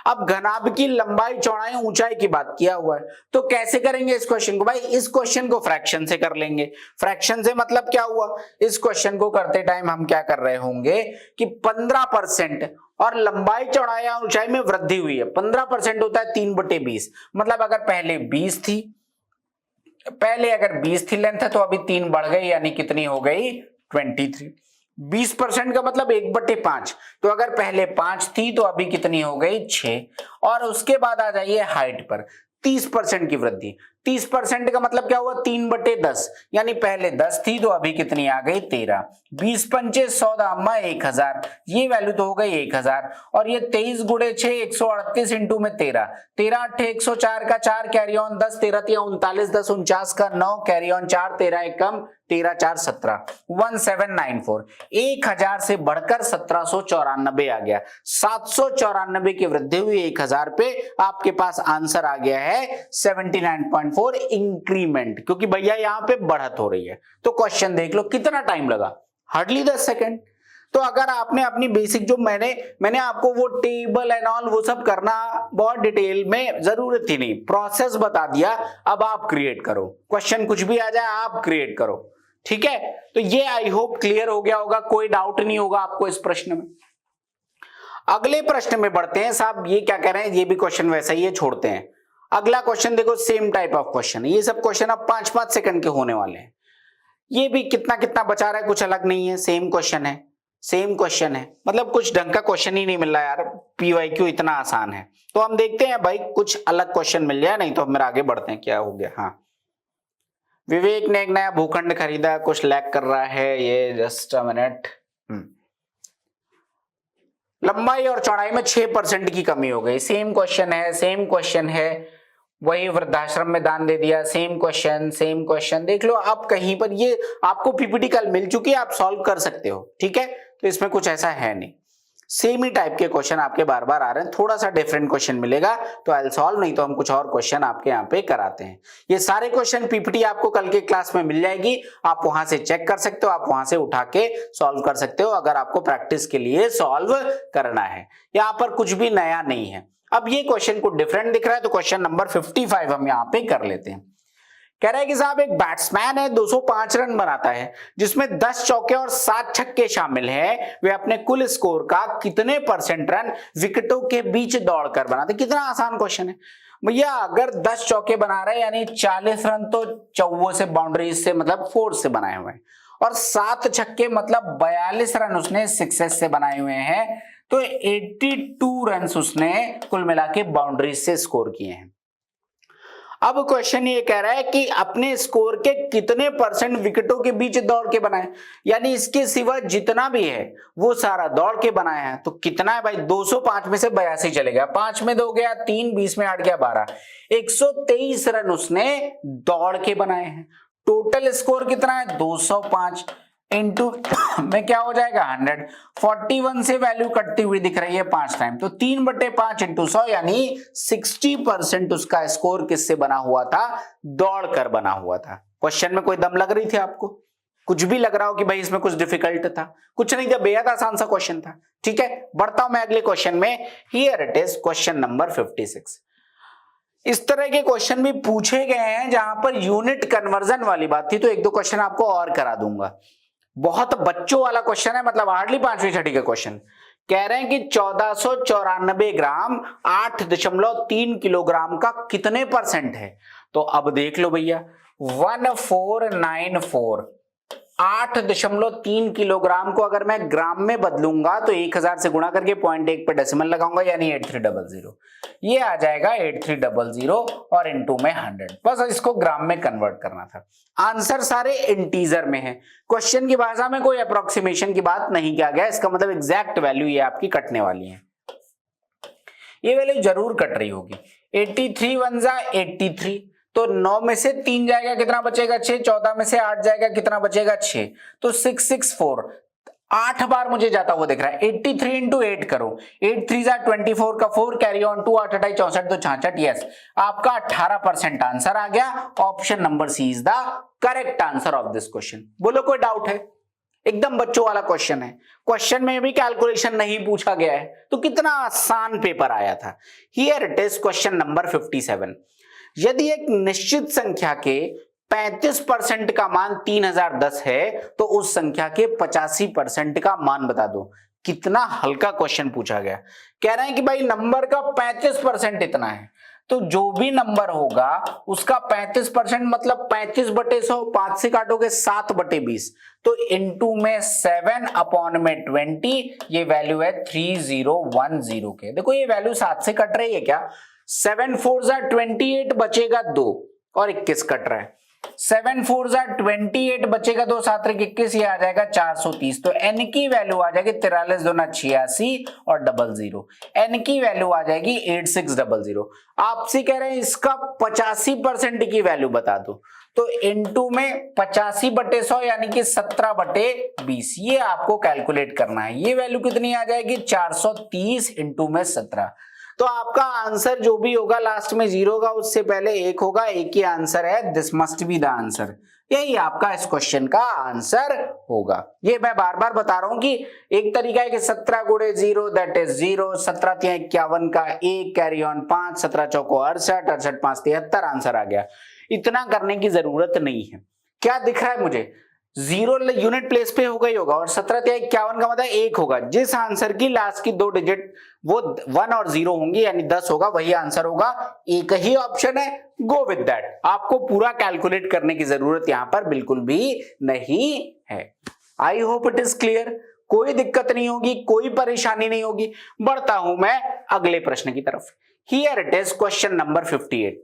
अब घनाभ की लंबाई चौड़ाई ऊंचाई की बात किया हुआ है, तो कैसे करेंगे इस क्वेश्चन को, भाई इस क्वेश्चन को फ्रैक्शन से कर लेंगे। फ्रैक्शन से मतलब क्या हुआ, इस क्वेश्चन को करते टाइम हम क्या कर रहे होंगे कि 15% और लंबाई चौड़ाई या ऊंचाई में वृद्धि हुई है, 15% होता है 3/20, मतलब अगर पहले 20 थी, पहले अगर 20 थी लेंथ है तो अभी 3 बढ़ गई, यानी कितनी हो गई 23। 20% का मतलब 1/5, तो अगर पहले 5 थी तो अभी कितनी हो गई 6, और उसके बाद आ जाइए हाइट पर, 30% की वृद्धि। 30% का मतलब क्या हुआ 3/10, यानी पहले 10 थी तो अभी कितनी आ गई 13। 20 पंचे 100 1000, ये वैल्यू तो हो गई 1000, और ये 23 गुणे 6 138 इंटू में 13, 13 8 104 का 4 कैरी ऑन 10, 13 3 39, 10 49 का 9 कैरी ऑन 4, 13 1 कम, 13 4 17, 1794, 1000 से बढ़कर 1794 आ गया। 794 की वृद्धि हुई 1000 पे, आपके पास आंसर आ गया है 79.4 इंक्रीमेंट, क्योंकि भैया यहां पे बढ़त हो रही है। तो क्वेश्चन देख लो कितना टाइम लगा, हार्डली 10 सेकेंड। तो अगर आपने अपनी बेसिक जो मैंने आपको वो टेबल एंड ऑल वो सब करना बहुत डिटेल में जरूरत ही नहीं, प्रोसेस बता दिया, अब आप क्रिएट करो, क्वेश्चन कुछ भी आ जाए आप क्रिएट करो, ठीक है। तो ये आई होप क्लियर हो गया होगा, कोई डाउट नहीं होगा आपको इस प्रश्न में। अगले प्रश्न में बढ़ते हैं। साहब ये क्या कह रहे हैं, ये भी क्वेश्चन वैसा ही है, छोड़ते हैं। अगला क्वेश्चन देखो, सेम टाइप ऑफ क्वेश्चन, ये सब क्वेश्चन अब 5-5 सेकंड के होने वाले हैं। ये भी कितना कितना बचा रहा है, कुछ अलग नहीं है, सेम क्वेश्चन है, सेम क्वेश्चन है, मतलब कुछ ढंग का क्वेश्चन ही नहीं मिल रहा यार, पीवाईक्यू इतना आसान है। तो हम देखते हैं भाई कुछ अलग क्वेश्चन मिल जाए, नहीं तो हम आगे बढ़ते हैं। क्या हो गया, हाँ, विवेक ने एक नया भूखंड खरीदा, कुछ लैग कर रहा है ये, जस्ट अ मिनट। लंबाई और चौड़ाई में 6% की कमी हो गई, सेम क्वेश्चन है, सेम क्वेश्चन है। वही वृद्धाश्रम में दान दे दिया, सेम क्वेश्चन, सेम क्वेश्चन। देख लो आप कहीं पर, ये आपको पीपीटी कल मिल चुकी है, आप सॉल्व कर सकते हो, ठीक है। तो इसमें कुछ ऐसा है नहीं, सेम ही टाइप के क्वेश्चन आपके बार बार आ रहे हैं, थोड़ा सा डिफरेंट क्वेश्चन मिलेगा तो आई सॉल्व, नहीं तो हम कुछ और क्वेश्चन आपके यहाँ पे कराते हैं। ये सारे क्वेश्चन पीपीटी आपको कल के क्लास में मिल जाएगी, आप वहां से चेक कर सकते हो, आप वहां से उठा के सॉल्व कर सकते हो, अगर आपको प्रैक्टिस के लिए सॉल्व करना है। यहाँ पर कुछ भी नया नहीं है। अब ये क्वेश्चन को डिफरेंट दिख रहा है, तो क्वेश्चन नंबर 55 हम यहाँ पे कर लेते हैं। कह रहा है कि साहब एक बैट्समैन है, 205 रन बनाता है, जिसमें 10 चौके और 7 छक्के शामिल हैं। वे अपने कुल स्कोर का कितने % रन विकेटों के बीच दौड़कर बनाते? कितना आसान क्वेश्चन है भैया। अगर 10 चौके बना रहे हैं यानी 40 रन तो चौवो से, बाउंड्री से, मतलब फोर्स से बनाए हुए हैं, और 7 छक्के मतलब 42 रन उसने सिक्सेस से बनाए हुए हैं, तो 82 रन उसने कुल मिला के बाउंड्री से स्कोर किए हैं। अब क्वेश्चन ये कह रहा है कि अपने स्कोर के कितने % विकेटों के बीच दौड़ के बनाए, यानी इसके सिवा जितना भी है वो सारा दौड़ के बनाया है। तो कितना है भाई, 205 में से 82 चले गया, 5 में 2 गया, 3 20 में 8 गया 12, 123 रन उसने दौड़ के बनाए हैं। टोटल स्कोर कितना है, 205 इंटू में क्या हो जाएगा 100। 41 से वैल्यू कटती हुई दिख रही है 5 टाइम, तो 3/5 इंटू 100 यानी 60% उसका स्कोर किससे बना हुआ था, दौड़कर बना हुआ था। क्वेश्चन में कोई दम लग रही थी आपको? कुछ भी लग रहा हो कि भाई इसमें कुछ डिफिकल्ट था? कुछ नहीं था, बेहद आसान सा क्वेश्चन था, ठीक है। बढ़ता हूं मैं अगले क्वेश्चन में। Here it is question number 56। इस तरह के क्वेश्चन भी पूछे गए हैं जहां पर यूनिट कन्वर्जन वाली बात थी, तो 1-2 क्वेश्चन आपको और करा दूंगा। बहुत बच्चों वाला क्वेश्चन है, मतलब हार्डली 5वीं छठी का क्वेश्चन। कह रहे हैं कि 1494 ग्राम 8.3 किलोग्राम का कितने % है? तो अब देख लो भैया, 1494, 8.3 किलोग्राम को अगर मैं ग्राम में बदलूंगा तो 1000 से गुणा करके 0.1 पे डेसिमल लगाऊंगा, यानी 8300, ये आ जाएगा 8300 और इनटू में 100। बस इसको ग्राम में कन्वर्ट करना था। आंसर सारे इंटीजर में है, क्वेश्चन की भाषा में कोई अप्रोक्सीमेशन की बात नहीं किया गया, इसका मतलब एग्जैक्ट वैल्यू ये आपकी कटने वाली है। ये वैल्यू जरूर कट रही होगी। 83 1 जा 83, तो 9 में से 3 जाएगा, कितना बचेगा 6। 14 में से 8 जाएगा, कितना बचेगा 6, तो 664। 8 बार मुझे जाता हुआ दिख रहा है। 83 इंटू 8 करो, 8 3 जा 24 का 4 कैरी ऑन 2, 8 8 64, तो 66। यस, आपका 18% आंसर आ गया। Option number C is the correct answer of this question. बोलो कोई डाउट है? एकदम बच्चों वाला क्वेश्चन है, क्वेश्चन में भी कैलकुलेशन नहीं पूछा गया है, तो कितना आसान पेपर आया था। Here it is question number 57। यदि एक निश्चित संख्या के 35% का मान 3010 है, तो उस संख्या के 85% का मान बता दो। कितना हल्का क्वेश्चन पूछा गया। कह रहे हैं कि भाई नंबर का 35% इतना है, तो जो भी नंबर होगा उसका 35% मतलब 35/100, 5 से काटोगे 7/20, तो इनटू में 7/20, ये वैल्यू है 3010 के। देखो ये वैल्यू 7 से कट रही है क्या? 7 4 जा 28, बचेगा 2 और 21 कट रहा है। 7 4 जा 28 बचेगा 2, 7 21, ये आ जाएगा 430। तो n की वैल्यू आ जाएगी 43 दूना 86 और 00, n की वैल्यू आ जाएगी 8600। आपसे कह रहे हैं इसका 85% की वैल्यू बता दो, तो इनटू में 85/100 यानी कि 17/20, ये आपको कैलकुलेट करना है। ये वैल्यू कितनी आ जाएगी 430 इंटू में 17। तो आपका आंसर जो भी होगा लास्ट में 0 होगा, उससे पहले 1 होगा, एक ही आंसर है। This must be the answer, यही आपका इस क्वेश्चन का आंसर होगा। ये मैं बार बार बता रहा हूं कि एक तरीका है कि 17 गुणे 0 दैट इज 0, 17 3 51 का 1 कैरी ऑन 5, 17 चौको 68, 68 5 73, आंसर आ गया। इतना करने की जरूरत नहीं है। क्या दिख रहा है मुझे? जीरो यूनिट प्लेस पे होगा ही होगा, और 17 या 51 का मतलब 1 होगा। जिस आंसर की लास्ट की 2 डिजिट वो 1 और 0 होंगी यानी 10 होगा, वही आंसर होगा। एक ही ऑप्शन है, गो विद दैट। आपको पूरा कैलकुलेट करने की जरूरत यहां पर बिल्कुल भी नहीं है। I hope it is clear. कोई दिक्कत नहीं होगी, कोई परेशानी नहीं होगी। बढ़ता हूं मैं अगले प्रश्न की तरफ। Here it is question number 58।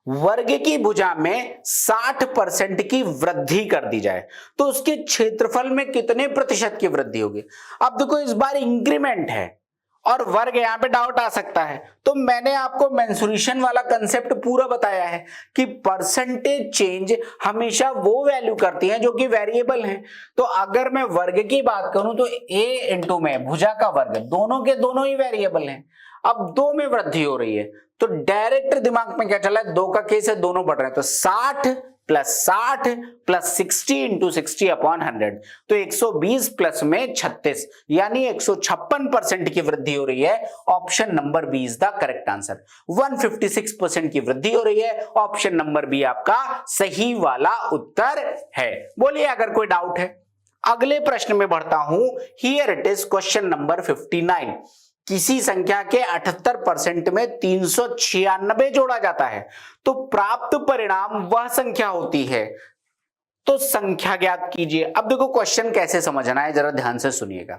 वर्ग की भुजा में 60% की वृद्धि कर दी जाए तो उसके क्षेत्रफल में कितने प्रतिशत की वृद्धि होगी। अब देखो इस बार इंक्रीमेंट है और वर्ग, यहां पे डाउट आ सकता है, तो मैंने आपको मेंसुरेशन वाला कंसेप्ट पूरा बताया है कि परसेंटेज चेंज हमेशा वो वैल्यू करती है जो कि वेरिएबल है। तो अगर मैं वर्ग की बात करूं तो a इंटू में भुजा का वर्ग, दोनों के दोनों ही वेरिएबल हैं। अब 2 में वृद्धि हो रही है तो डायरेक्ट दिमाग में क्या चला है, 2 का केस है, दोनों बढ़ रहे हैं, तो 60 प्लस 60 इंटू 60 अपॉन 100, तो 120 प्लस में 36 यानी 156% की वृद्धि हो रही है। Option number B is the correct answer. 156% की वृद्धि हो रही है, ऑप्शन नंबर बी आपका सही वाला उत्तर है। बोलिए अगर कोई डाउट है। अगले प्रश्न में बढ़ता हूं। Here it is question number 59। किसी संख्या के 78% में 396 जोड़ा जाता है तो प्राप्त परिणाम वह संख्या होती है। तो संख्या ज्ञात कीजिए। अब देखो क्वेश्चन कैसे समझना है, जरा ध्यान से सुनिएगा।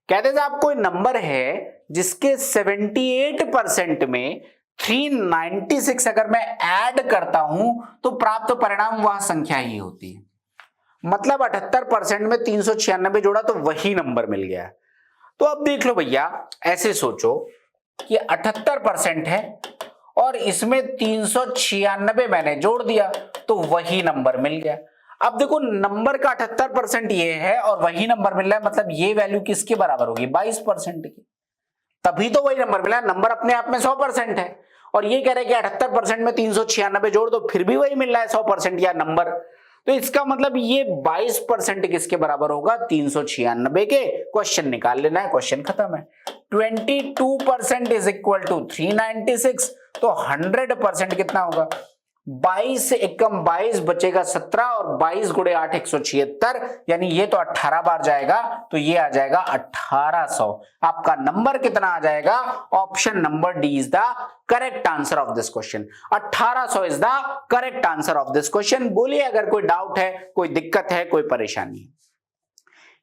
कहते थे आप कोई नंबर है जिसके 78% में 396 अगर मैं ऐड करता हूं तो प्राप्त परिणाम वह संख्या ही होती है। मतलब 78% में 396 जोड़ा तो वही नंबर मिल गया। तो अब देख लो भैया, ऐसे सोचो कि 78% है और इसमें 396 मैंने जोड़ दिया तो वही नंबर मिल गया। अब देखो नंबर का 78% ये है और वही नंबर मिल रहा है, मतलब ये वैल्यू किसके बराबर होगी, 22% की, तभी तो वही नंबर मिला। नंबर अपने आप में 100% है और ये कह रहे हैं कि 78% में 396 जोड़ दो फिर भी वही मिल रहा है 100% या नंबर। तो इसका मतलब ये 22% किसके बराबर होगा, 396 के। क्वेश्चन निकाल लेना है, क्वेश्चन खत्म है। 22% इज इक्वल टू 396, तो 100% कितना होगा, 22 एकम 22 बचेगा 17 और 22 गुणे 8 176, यानी ये तो 18 बार जाएगा तो ये आ जाएगा 1800। आपका नंबर कितना आ जाएगा, option number D is the correct answer of this question. 1800 is the correct answer of this question. बोलिए अगर कोई डाउट है, कोई दिक्कत है, कोई परेशानी है।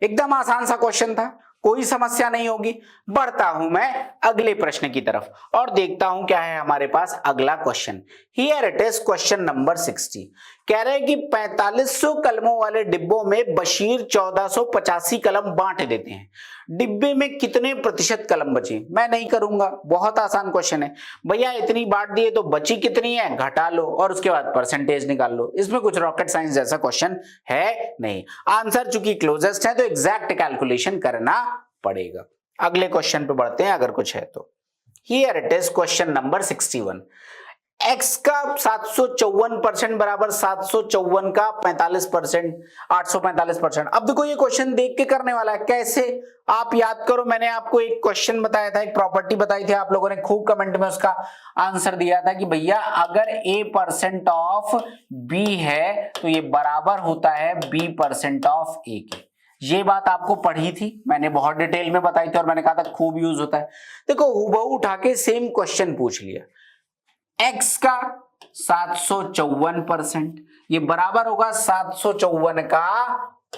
एकदम आसान सा क्वेश्चन था, कोई समस्या नहीं होगी। बढ़ता हूं मैं अगले प्रश्न की तरफ और देखता हूं क्या है हमारे पास अगला question. Here it is question number 60। कह रहे हैं कि 4500 कलमों वाले डिब्बों में बशीर 1485 कलम बांट देते हैं, डिब्बे में कितने प्रतिशत कलम बची। मैं नहीं करूंगा, बहुत आसान क्वेश्चन है भैया। इतनी बांट दिए तो बची कितनी है घटा लो और उसके बाद परसेंटेज निकाल लो। इसमें कुछ रॉकेट साइंस जैसा क्वेश्चन है नहीं। आंसर चूंकि क्लोजेस्ट है तो एग्जैक्ट कैलकुलेशन करना पड़ेगा। अगले क्वेश्चन पे बढ़ते हैं अगर कुछ है तो। Here it is question number 61। x का 754% बराबर 754 का 45%, 845%। अब देखो ये क्वेश्चन देख के करने वाला है। कैसे, आप याद करो, मैंने आपको एक क्वेश्चन बताया था, एक प्रॉपर्टी बताई थी, आप लोगों ने खूब कमेंट में उसका आंसर दिया था कि भैया अगर a% ऑफ b है तो ये बराबर होता है b% ऑफ a के। ये बात आपको पढ़ी थी, मैंने बहुत डिटेल में बताई थी और मैंने कहा था खूब यूज होता है। देखो हुबहू उठा के सेम क्वेश्चन पूछ लिया। x का 754%, ये बराबर होगा 754 का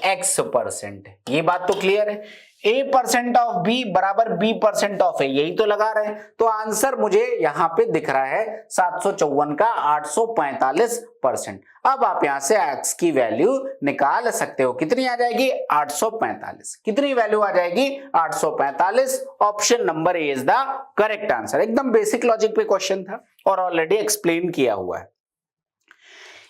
x%। ये बात तो क्लियर है। a% ऑफ b बराबर b% ऑफ a, यही तो लगा रहे हैं। तो आंसर मुझे यहां पे दिख रहा है 754 का 845%। अब आप यहां से x की वैल्यू निकाल सकते हो, कितनी आ जाएगी 845। कितनी वैल्यू आ जाएगी 845। Option number A is the correct answer. एकदम बेसिक लॉजिक पे क्वेश्चन था और ऑलरेडी एक्सप्लेन किया हुआ है।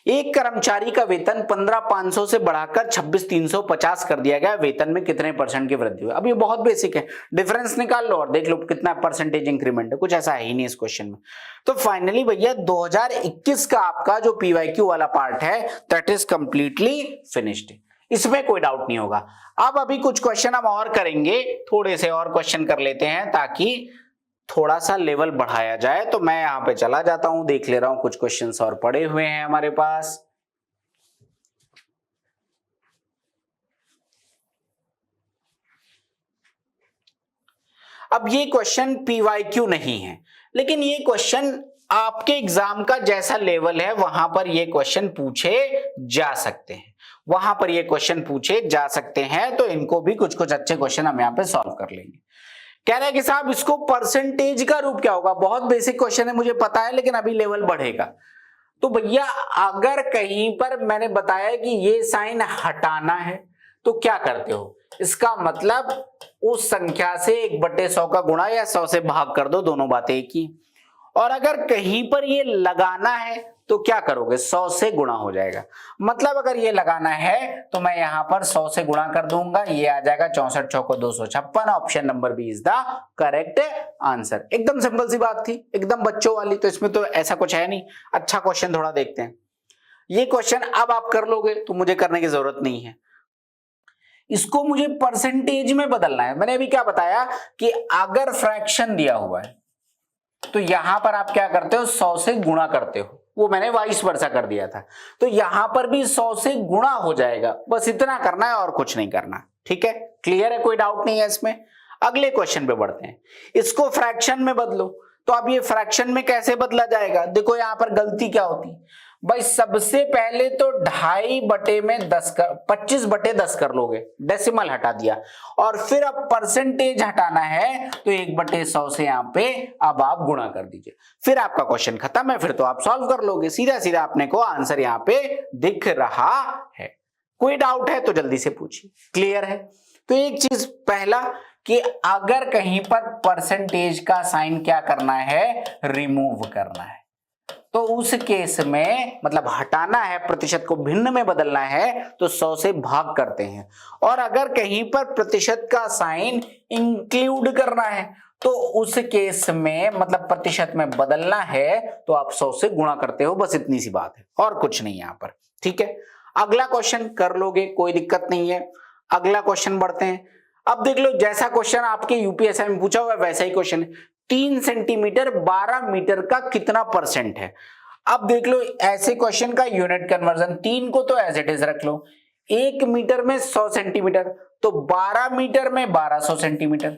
एक कर्मचारी का वेतन 15,500 से बढ़ाकर 26,350 कर दिया गया, वेतन में कितने परसेंट की वृद्धि हुई। अब ये बहुत बेसिक है, डिफरेंस निकाल लो और देख लो कितना परसेंटेज इंक्रीमेंट है। कुछ ऐसा है ही नहीं इस क्वेश्चन में। तो फाइनली भैया 2021 का आपका जो पीवाईक्यू वाला पार्ट है दैट इज कंप्लीटली फिनिश्ड, इसमें कोई डाउट नहीं होगा। अब अभी कुछ क्वेश्चन हम और करेंगे, थोड़े से और क्वेश्चन कर लेते हैं ताकि थोड़ा सा लेवल बढ़ाया जाए। तो मैं यहां पे चला जाता हूं, देख ले रहा हूं कुछ क्वेश्चंस और पड़े हुए हैं हमारे पास। अब ये क्वेश्चन पीवाईक्यू नहीं है, लेकिन ये क्वेश्चन आपके एग्जाम का जैसा लेवल है वहां पर ये क्वेश्चन पूछे जा सकते हैं, वहां पर ये क्वेश्चन पूछे जा सकते हैं। तो इनको भी कुछ कुछ अच्छे क्वेश्चन हम यहाँ पे सॉल्व कर लेंगे। कह रहा है कि साहब इसको परसेंटेज का रूप क्या होगा, बहुत बेसिक क्वेश्चन है मुझे पता है, लेकिन अभी लेवल बढ़ेगा। तो भैया अगर कहीं पर मैंने बताया कि ये साइन हटाना है तो क्या करते हो, इसका मतलब उस संख्या से 1/100 का गुणा या 100 से भाग कर दो, दोनों बातें एक ही। और अगर कहीं पर ये लगाना है तो क्या करोगे, 100 से गुणा हो जाएगा। मतलब अगर ये लगाना है तो मैं यहां पर 100 से गुणा कर दूंगा, ये आ जाएगा 64 चौको 256। Option number B is the correct answer. एकदम सिंपल सी बात थी, एकदम बच्चों वाली, तो इसमें तो ऐसा कुछ है नहीं। अच्छा क्वेश्चन थोड़ा देखते हैं। ये क्वेश्चन अब आप कर लोगे तो मुझे करने की जरूरत नहीं है, इसको मुझे परसेंटेज में बदलना है। मैंने अभी क्या बताया कि अगर फ्रैक्शन दिया हुआ है तो यहां पर आप क्या करते हो, 100 से गुणा करते हो, वो मैंने वाइस वर्सा कर दिया था। तो यहां पर भी 100 से गुणा हो जाएगा, बस इतना करना है और कुछ नहीं करना। ठीक है, क्लियर है, कोई डाउट नहीं है इसमें। अगले क्वेश्चन पे बढ़ते हैं। इसको फ्रैक्शन में बदलो, तो अब ये फ्रैक्शन में कैसे बदला जाएगा, देखो यहां पर गलती क्या होती भाई, सबसे पहले तो 25/10 कर लोगे, डेसिमल हटा दिया, और फिर अब परसेंटेज हटाना है तो 1/100 से यहां पे अब आप गुणा कर दीजिए, फिर आपका क्वेश्चन खत्म है, फिर तो आप सॉल्व कर लोगे। सीधा सीधा अपने को आंसर यहां पे दिख रहा है। कोई डाउट है तो जल्दी से पूछिए, क्लियर है। तो एक चीज पहला कि अगर कहीं पर परसेंटेज का साइन क्या करना है, रिमूव करना है, तो उस केस में मतलब हटाना है, प्रतिशत को भिन्न में बदलना है तो 100 से भाग करते हैं। और अगर कहीं पर प्रतिशत का साइन इंक्लूड करना है तो उस केस में मतलब प्रतिशत में बदलना है तो आप 100 से गुणा करते हो, बस इतनी सी बात है और कुछ नहीं यहां पर। ठीक है, अगला क्वेश्चन कर लोगे, कोई दिक्कत नहीं है। अगला क्वेश्चन बढ़ते हैं। अब देख लो, जैसा क्वेश्चन आपके यूपीएससी में पूछा हुआ है वैसा ही क्वेश्चन है। 3 सेंटीमीटर 12 मीटर का कितना परसेंट है। अब देख लो, ऐसे क्वेश्चन का यूनिट कन्वर्जन, 3 को तो एज इट इज रख लो, 1 मीटर में 100 सेंटीमीटर, तो 12 मीटर में 1200 सेंटीमीटर,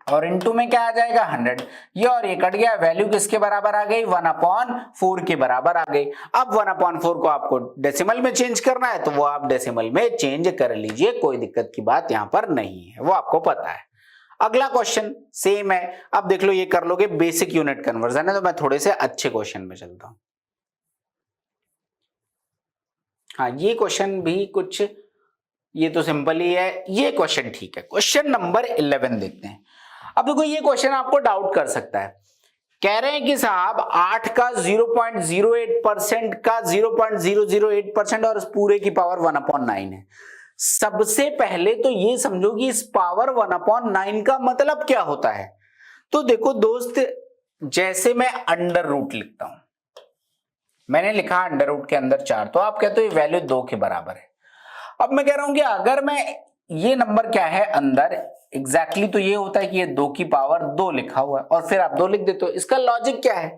और इनटू में क्या आ जाएगा 100। ये और ये कट गया, वैल्यू किसके बराबर आ गई, 1/4 के बराबर आ गई। अब 1/4 को आपको डेसिमल में चेंज करना है तो वो आप डेसिमल में चेंज कर लीजिए, कोई दिक्कत की बात यहां पर नहीं है, वो आपको पता है। अगला क्वेश्चन सेम है। अब देख लो, ये कर लोगे, बेसिक यूनिट कन्वर्जन है, तो मैं थोड़े से अच्छे क्वेश्चन में चलता हूं। हाँ, ये क्वेश्चन भी कुछ, ये तो सिंपल ही है, ये क्वेश्चन ठीक है। क्वेश्चन नंबर 11 देखते हैं। अब देखो, ये क्वेश्चन आपको डाउट कर सकता है। कह रहे हैं कि साहब 8 का 0.08% का 0.008% और इस पूरे की पावर 1/9 है। सबसे पहले तो ये समझो कि इस पावर 1/9 का मतलब क्या होता है। तो देखो दोस्त, जैसे मैं अंडर रूट लिखता हूं, मैंने लिखा अंडर रूट के अंदर 4, तो आप कहते हो ये वैल्यू 2 के बराबर है। अब मैं कह रहा हूं कि अगर मैं, ये नंबर क्या है अंदर एग्जैक्टली तो ये होता है कि ये 2 की पावर 2 लिखा हुआ है और फिर आप 2 लिख देते हो। इसका लॉजिक क्या है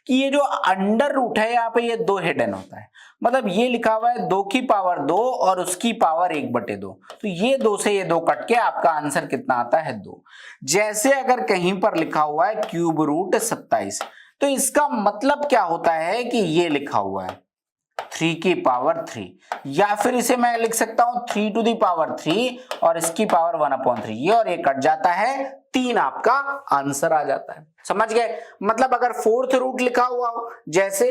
कि ये जो अंडर रूट है यहाँ पे ये 2 हिडन होता है, मतलब ये लिखा हुआ है 2 की पावर 2 और उसकी पावर 1/2, तो ये 2 से ये 2 कट के आपका आंसर कितना आता है 2। जैसे अगर कहीं पर लिखा हुआ है क्यूब रूट 27, तो इसका मतलब क्या होता है कि ये लिखा हुआ है 3 की पावर 3, या फिर इसे मैं लिख सकता हूं 3 टू दी पावर 3 और इसकी पावर 1/3, ये और ये कट जाता है 3, आपका आंसर आ जाता है। समझ गए, मतलब अगर 4th रूट लिखा हुआ हो, जैसे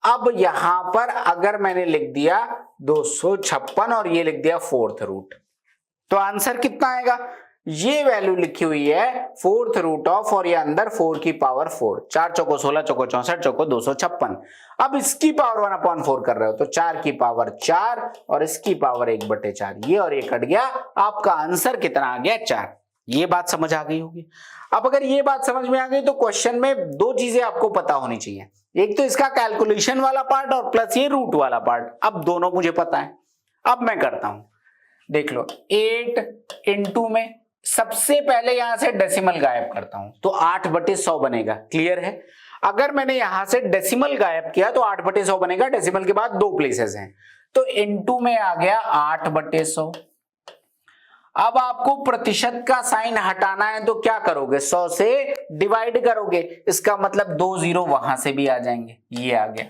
अब यहां पर अगर मैंने लिख दिया 256 और ये लिख दिया 4th रूट, तो आंसर कितना आएगा, ये वैल्यू लिखी हुई है 4th रूट ऑफ, और ये अंदर 4 की पावर 4, 4 चौको 16 चौको 64 चौको 256। अब इसकी पावर 1/4 कर रहे हो तो 4 की पावर 4 और इसकी पावर 1/4, ये और ये कट गया, आपका आंसर कितना आ गया 4। ये बात समझ आ गई होगी। अब अगर ये बात समझ में आ गई तो क्वेश्चन में 2 चीजें आपको पता होनी चाहिए, एक तो इसका कैलकुलेशन वाला पार्ट और प्लस ये रूट वाला पार्ट। अब दोनों मुझे पता है। अब मैं करता हूं, देख लो 8 इंटू में सबसे पहले यहां से डेसिमल गायब करता हूं तो 8/100 बनेगा, क्लियर है। अगर मैंने यहां से डेसिमल गायब किया तो 8/100 बनेगा, डेसिमल के बाद 2 प्लेसेस हैं, तो इनटू में आ गया 8/100। अब आपको प्रतिशत का साइन हटाना है तो क्या करोगे, 100 से डिवाइड करोगे, इसका मतलब 2 जीरो वहां से भी आ जाएंगे, ये आ गया।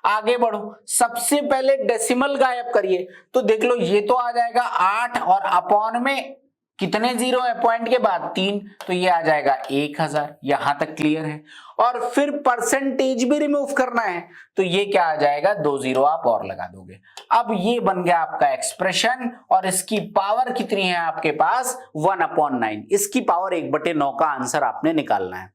आगे बढ़ो, सबसे पहले डेसिमल गायब करिए, तो देख लो ये तो आ जाएगा 8 और अपॉन में कितने जीरो है पॉइंट के बाद 3, तो ये आ जाएगा 1000। यहां तक क्लियर है। और फिर परसेंटेज भी रिमूव करना है, तो ये क्या आ जाएगा, 2 जीरो आप और लगा दोगे। अब ये बन गया आपका एक्सप्रेशन, और इसकी पावर कितनी है आपके पास, 1/9। इसकी पावर 1/9 का आंसर आपने निकालना है।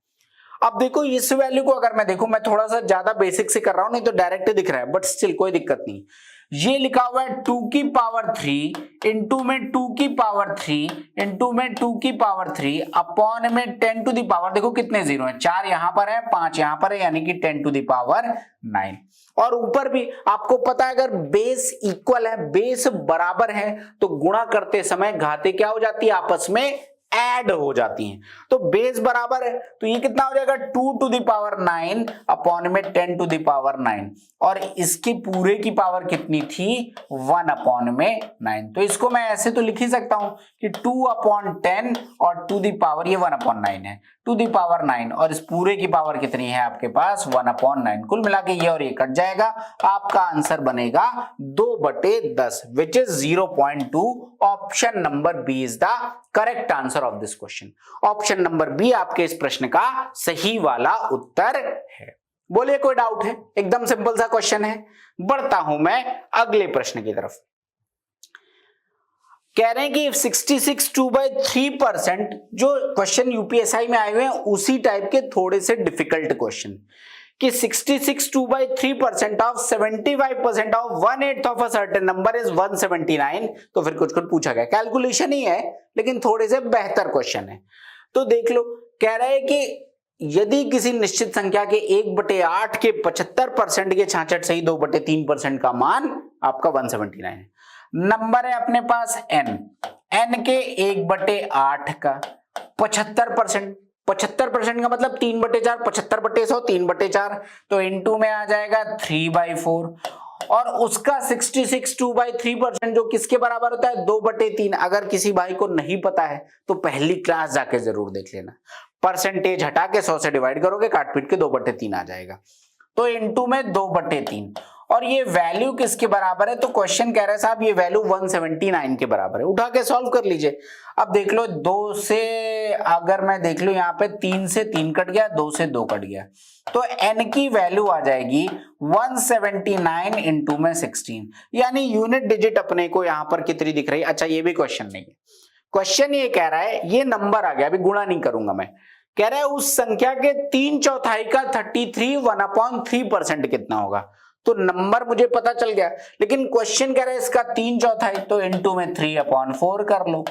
अब देखो इस वैल्यू को अगर मैं देखूं, मैं थोड़ा सा ज्यादा बेसिक से कर रहा हूं, नहीं तो डायरेक्ट दिख रहा है, बट स्टिल कोई दिक्कत नहीं। ये लिखा हुआ है 2 की पावर 3 इंटू में 2 की पावर 3 इंटू में 2 की पावर 3 अपॉन में 10 टू द पावर, देखो कितने जीरो हैं, 4 यहां पर है 5 यहां पर है, यानी कि 10 टू द पावर 9। और ऊपर भी आपको पता है अगर बेस इक्वल है, बेस बराबर है, तो गुणा करते समय घातें क्या हो जाती है, आपस में ऐड हो जाती हैं। तो बेस बराबर है तो ये कितना हो जाएगा, 2 टू द पावर 9 अपॉन में 10 टू द पावर 9, और इसकी पूरे की पावर कितनी थी, 1 अपॉन में 9। तो इसको मैं ऐसे तो लिख ही सकता हूं कि 2/10 और टू द पावर, ये 1/9 है, टू द पावर 9, और इस पूरे की पावर कितनी है आपके पास, 1/9। कुल मिला के ये और ये कट जाएगा, आपका आंसर बनेगा 2/10 which is 0.2। Option number B is the correct answer of this question. Option number B आपके इस प्रश्न का सही वाला उत्तर है। बोलिए कोई डाउट है, एकदम सिंपल सा क्वेश्चन है। बढ़ता हूं मैं अगले प्रश्न की तरफ। कह रहे हैं कि 66 2/3%, जो क्वेश्चन यूपीएसआई में आए हुए हैं उसी टाइप के थोड़े से डिफिकल्ट क्वेश्चन, कि 66 2/3% of 75% of 1/8 of a certain number is 179। तो फिर कुछ कुछ पूछा गया, कैलकुलेशन ही है लेकिन थोड़े से बेहतर क्वेश्चन है। तो देख लो, कह रहा है कि यदि किसी निश्चित संख्या के 1/8 के 75% के 66 सही 2/3% का मान आपका 179 है। नंबर है अपने पास n के 1/8 का 75%, 75% का मतलब 3/4, 75/100 3/4, तो इनटू में आ जाएगा 3/4, और उसका 66 2/3% जो किसके बराबर होता है, 2/3। अगर किसी भाई को नहीं पता है तो पहली क्लास जाके जरूर देख लेना, परसेंटेज हटा के 100 से डिवाइड करोगे, काट पीट के 2/3 आ जाएगा, तो इनटू में 2/3। और ये वैल्यू किसके बराबर है, तो क्वेश्चन कह रहा है साहब ये वैल्यू 179 के बराबर है। उठा के सॉल्व कर लीजिए। अब देख लो 2 से, अगर मैं देख लूं यहाँ पे 3 से 3 कट गया, 2 से 2 कट गया, तो n की वैल्यू आ जाएगी 179 इंटू में 16, यानी यूनिट डिजिट अपने को यहाँ पर कितनी दिख रही है। अच्छा ये भी क्वेश्चन नहीं है, क्वेश्चन ये कह रहा है, ये नंबर आ गया, अभी गुणा नहीं करूंगा मैं, कह रहा है उस संख्या के 3/4 का 33 1/3% कितना होगा। तो नंबर मुझे पता चल गया, लेकिन क्वेश्चन कह रहा है इसका 3/4, तो इनटू में 3/4 कर लो,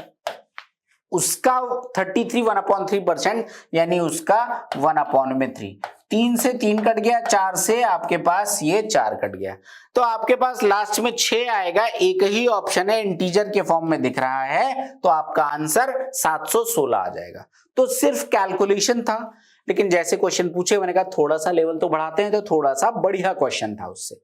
उसका 33 1/3% यानी उसका 1/3। 3 से 3 कट गया, 4 से आपके पास ये 4 कट गया, तो आपके पास लास्ट में 6 आएगा। एक ही ऑप्शन है, इंटीजर के फॉर्म में दिख रहा है, तो आपका आंसर 716 आ जाएगा। तो सिर्फ कैलकुलेशन था, लेकिन जैसे क्वेश्चन पूछे मैंने कहा थोड़ा सा लेवल तो बढ़ाते हैं, तो थोड़ा सा बढ़िया क्वेश्चन था उससे।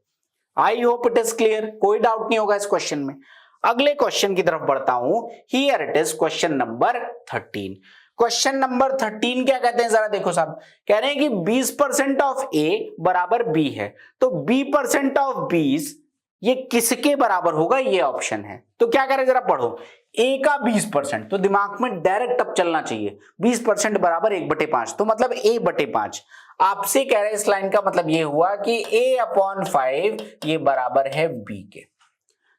I hope it is clear, कोई डाउट नहीं होगा इस क्वेश्चन में। अगले क्वेश्चन की तरफ बढ़ता हूं। Here it is question number 13। Question number 13 क्या कहते हैं, जरा देखो साहब। कह रहे हैं कि 20% ऑफ ए बराबर बी है, तो b% ऑफ 20 ये किसके बराबर होगा, ये ऑप्शन है। तो क्या करें, जरा पढ़ो। ए का 20%, तो दिमाग में डायरेक्ट अब चलना चाहिए, 20% बराबर 1/5, तो मतलब a/5। आपसे कह रहे हैं इस लाइन का मतलब ये हुआ कि a/5 ये बराबर है b के।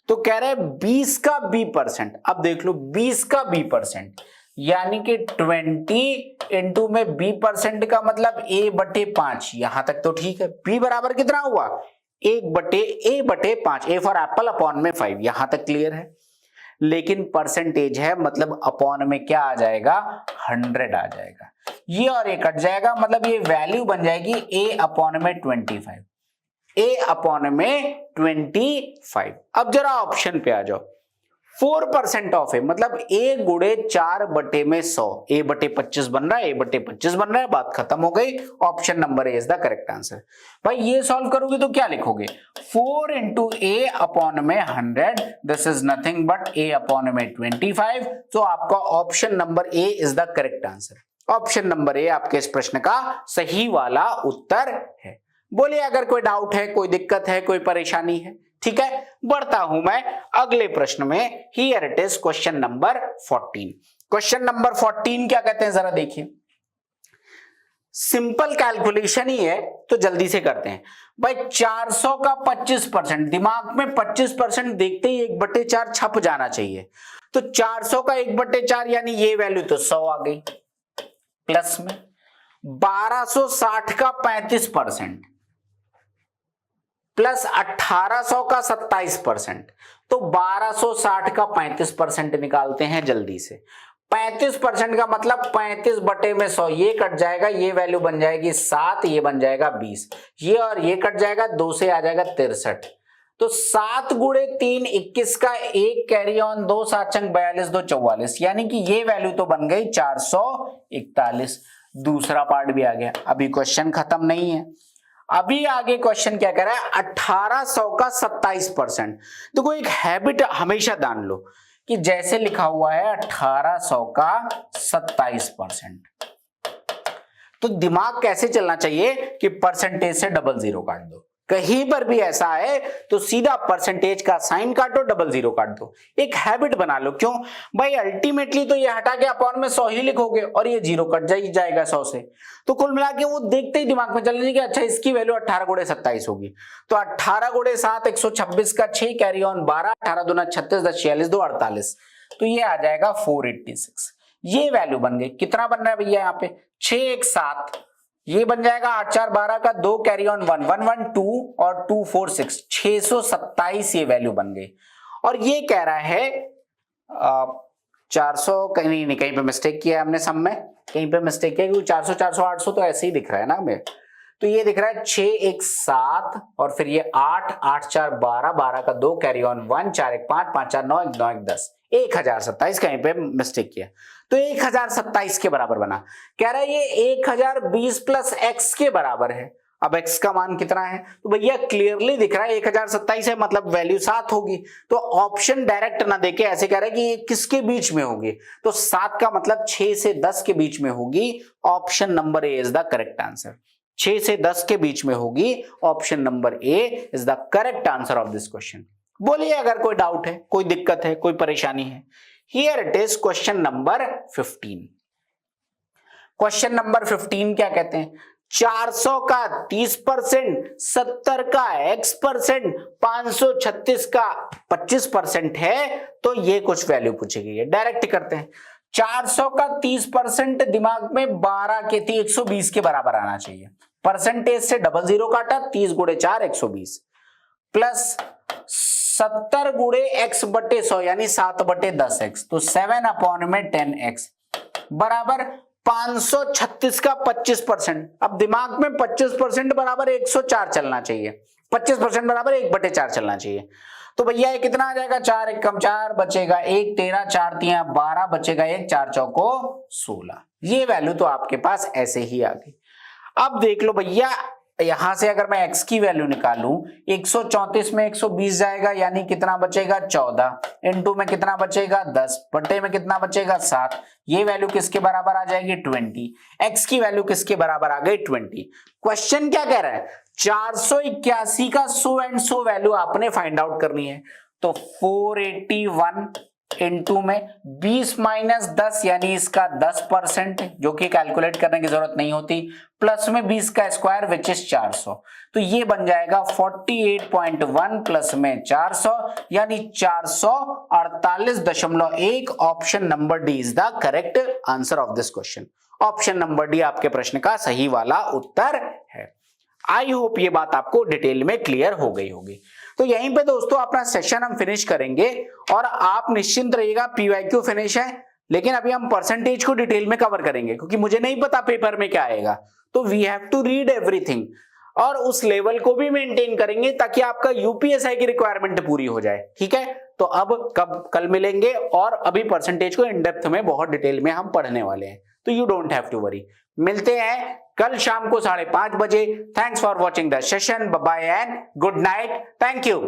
तो कह रहे हैं 20 का b%, अब देख लो 20 का b%, यानी कि 20 इंटू में b% का मतलब a/5, यहां तक तो ठीक है। b बराबर कितना हुआ, 1/a/5, a for Apple upon में 5, यहां तक क्लियर है। लेकिन परसेंटेज है, मतलब अपॉन में क्या आ जाएगा, 100 आ जाएगा। ये और ये कट जाएगा, मतलब ये वैल्यू बन जाएगी a/25, a/25। अब जरा ऑप्शन पे आ जाओ। 4% ऑफ है, मतलब a गुणे 4 बटे में 100, a बटे 25 बन रहा है, a बटे 25 बन रहा है, बात खत्म हो गई। Option number A is the correct answer. भाई ये सॉल्व करोगे तो क्या लिखोगे, 4 इंटू ए अपॉन में 100, this is nothing but a upon में 25। तो आपका option number A is the correct answer. Option number A आपके इस प्रश्न का सही वाला उत्तर है। बोलिए अगर कोई डाउट है, कोई दिक्कत है, कोई परेशानी है। ठीक है, बढ़ता हूं मैं अगले प्रश्न में। Here it is question number 14। Question number 14 क्या कहते हैं जरा देखिए। सिंपल कैलकुलेशन ही है तो जल्दी से करते हैं। भाई 400 का 25%, दिमाग में 25% देखते ही 1/4 छप जाना चाहिए। तो 400 का 1/4 यानी ये वैल्यू तो 100 आ गई, प्लस में 1260 का 35% प्लस 1800 का 27%, तो 1260 का 35% निकालते हैं जल्दी से। 35% का मतलब 35 बटे में 100, ये कट जाएगा, ये वैल्यू बन जाएगी 7, ये बन जाएगा 20, ये और ये कट जाएगा, 2 से आ जाएगा 63। तो 7 गुणे 3 21 का 1 कैरी ऑन 2 7 चंग 42 2 44, यानी कि ये वैल्यू तो बन गई 441। दूसरा पार्ट भी आ गया। अभी क्वेश्चन खत्म नहीं है, अभी आगे क्वेश्चन क्या कह रहा है, 1800 का 27%। देखो एक हैबिट हमेशा जान लो कि जैसे लिखा हुआ है 1800 का 27%, तो दिमाग कैसे चलना चाहिए कि परसेंटेज से 00 काट दो। कहीं पर भी ऐसा है तो सीधा परसेंटेज का साइन काटो, 00 काट दो। एक हैबिट बना लो। क्यों भाई, अल्टीमेटली तो ये हटा के अपॉन में 100 ही लिखोगे और ये 0 कट जाएगा 100 से। तो कुल मिला के वो देखते ही दिमाग में चल रही कि अच्छा इसकी वैल्यू 18 गुणे 27 होगी। तो 18 गुणे 7 126 का 6 कैरी ऑन 12, 18 दूना 36 10 46 2 48, तो ये आ जाएगा 486। ये वैल्यू बन गई। कितना बन रहा है भैया यहाँ पे, 6 1 7, ये बन जाएगा 8 4 12 का 2 कैरी ऑन 1 1 1 2 और 2 4 6, 627 ये वैल्यू बन गई। और ये कह रहा है 400, कहीं नहीं, कहीं पे मिस्टेक किया हमने, सम में कहीं पे मिस्टेक किया, क्योंकि 400 400 800 तो ऐसे ही दिख रहा है ना हमें। तो ये दिख रहा है 6 1 7 और फिर ये 8 8 4 12 12 का 2 कैरी ऑन 1 4 1 5 5 4 9 1 9 1 10, 1027, कहीं पे मिस्टेक किया। तो 1027 के बराबर बना। कह रहा है ये 1020 प्लस x के बराबर है। अब x का मान कितना है, तो भैया क्लियरली दिख रहा है 1027 है, मतलब वैल्यू 7 होगी। तो ऑप्शन डायरेक्ट ना देके ऐसे कह रहा है कि ये किसके बीच में होगी, तो 7 का मतलब 6 से 10 के बीच में होगी। Option number A is the correct answer. 6 से 10 के बीच में होगी, option number A is the correct answer of this question. बोलिए अगर कोई डाउट है, कोई दिक्कत है, कोई परेशानी है। Here it is question number 15। Question number 15 क्या कहते हैं, 400 का 30%, 70 का x%, 536 का 25% है, तो ये कुछ वैल्यू पूछी गई है। डायरेक्ट करते हैं। 400 का 30% दिमाग में 12 के 120 के बराबर आना चाहिए। परसेंटेज से 00 काटा, 30 गुणे 4 120, प्लस 70 गुणे x बटे 100 यानी 7 बटे 10x, तो 7 अपॉन में 10x बराबर 536 का 25%। अब दिमाग में 25% बराबर 104 चलना चाहिए, 25% बराबर 1/4 चलना चाहिए। तो भैया ये कितना आ जाएगा, 4 1 कम 4 बचेगा 1, 13 4 3 12 बचेगा 1, 4 चौको 16। ये वैल्यू तो आपके पास ऐसे ही आ गई। अब देख लो भैया, यहां से अगर मैं x की वैल्यू निकालूं, 134 में 120 जाएगा यानी कितना बचेगा 14, इनटू में कितना बचेगा 10, बटे में कितना बचेगा 7, ये वैल्यू किसके बराबर आ जाएगी 20। x की वैल्यू किसके बराबर आ गई 20। क्वेश्चन क्या कह रहा है, 481 का 100 एंड 100 वैल्यू आपने फाइंड आउट करनी है। तो 481 इनटू में 20 माइनस 10 यानी इसका 10%, जो कि कैलकुलेट करने की जरूरत नहीं होती, प्लस में 20 का स्क्वायर विच इज 400, तो ये बन जाएगा 48.1 प्लस में 400 यानी 448.1। Option number D is the correct answer of this question. Option number D आपके प्रश्न का सही वाला उत्तर है। आई होप ये बात आपको डिटेल में क्लियर हो गई होगी। तो यहीं पे दोस्तों अपना सेशन हम फिनिश करेंगे और आप निश्चिंत रहिएगा, पीवाईक्यू फिनिश है, लेकिन अभी हम परसेंटेज को डिटेल में कवर करेंगे क्योंकि मुझे नहीं पता पेपर में क्या आएगा। तो we have to read everything और उस लेवल को भी मेंटेन करेंगे ताकि आपका यूपीएसआई की रिक्वायरमेंट पूरी हो जाए। ठीक है, तो अब कल मिलेंगे और अभी परसेंटेज को इन डेप्थ में बहुत डिटेल में हम पढ़ने वाले हैं, तो you don't have to worry. मिलते हैं कल शाम को 5:30 बजे। Thanks for watching the session, bye bye and good night. Thank you.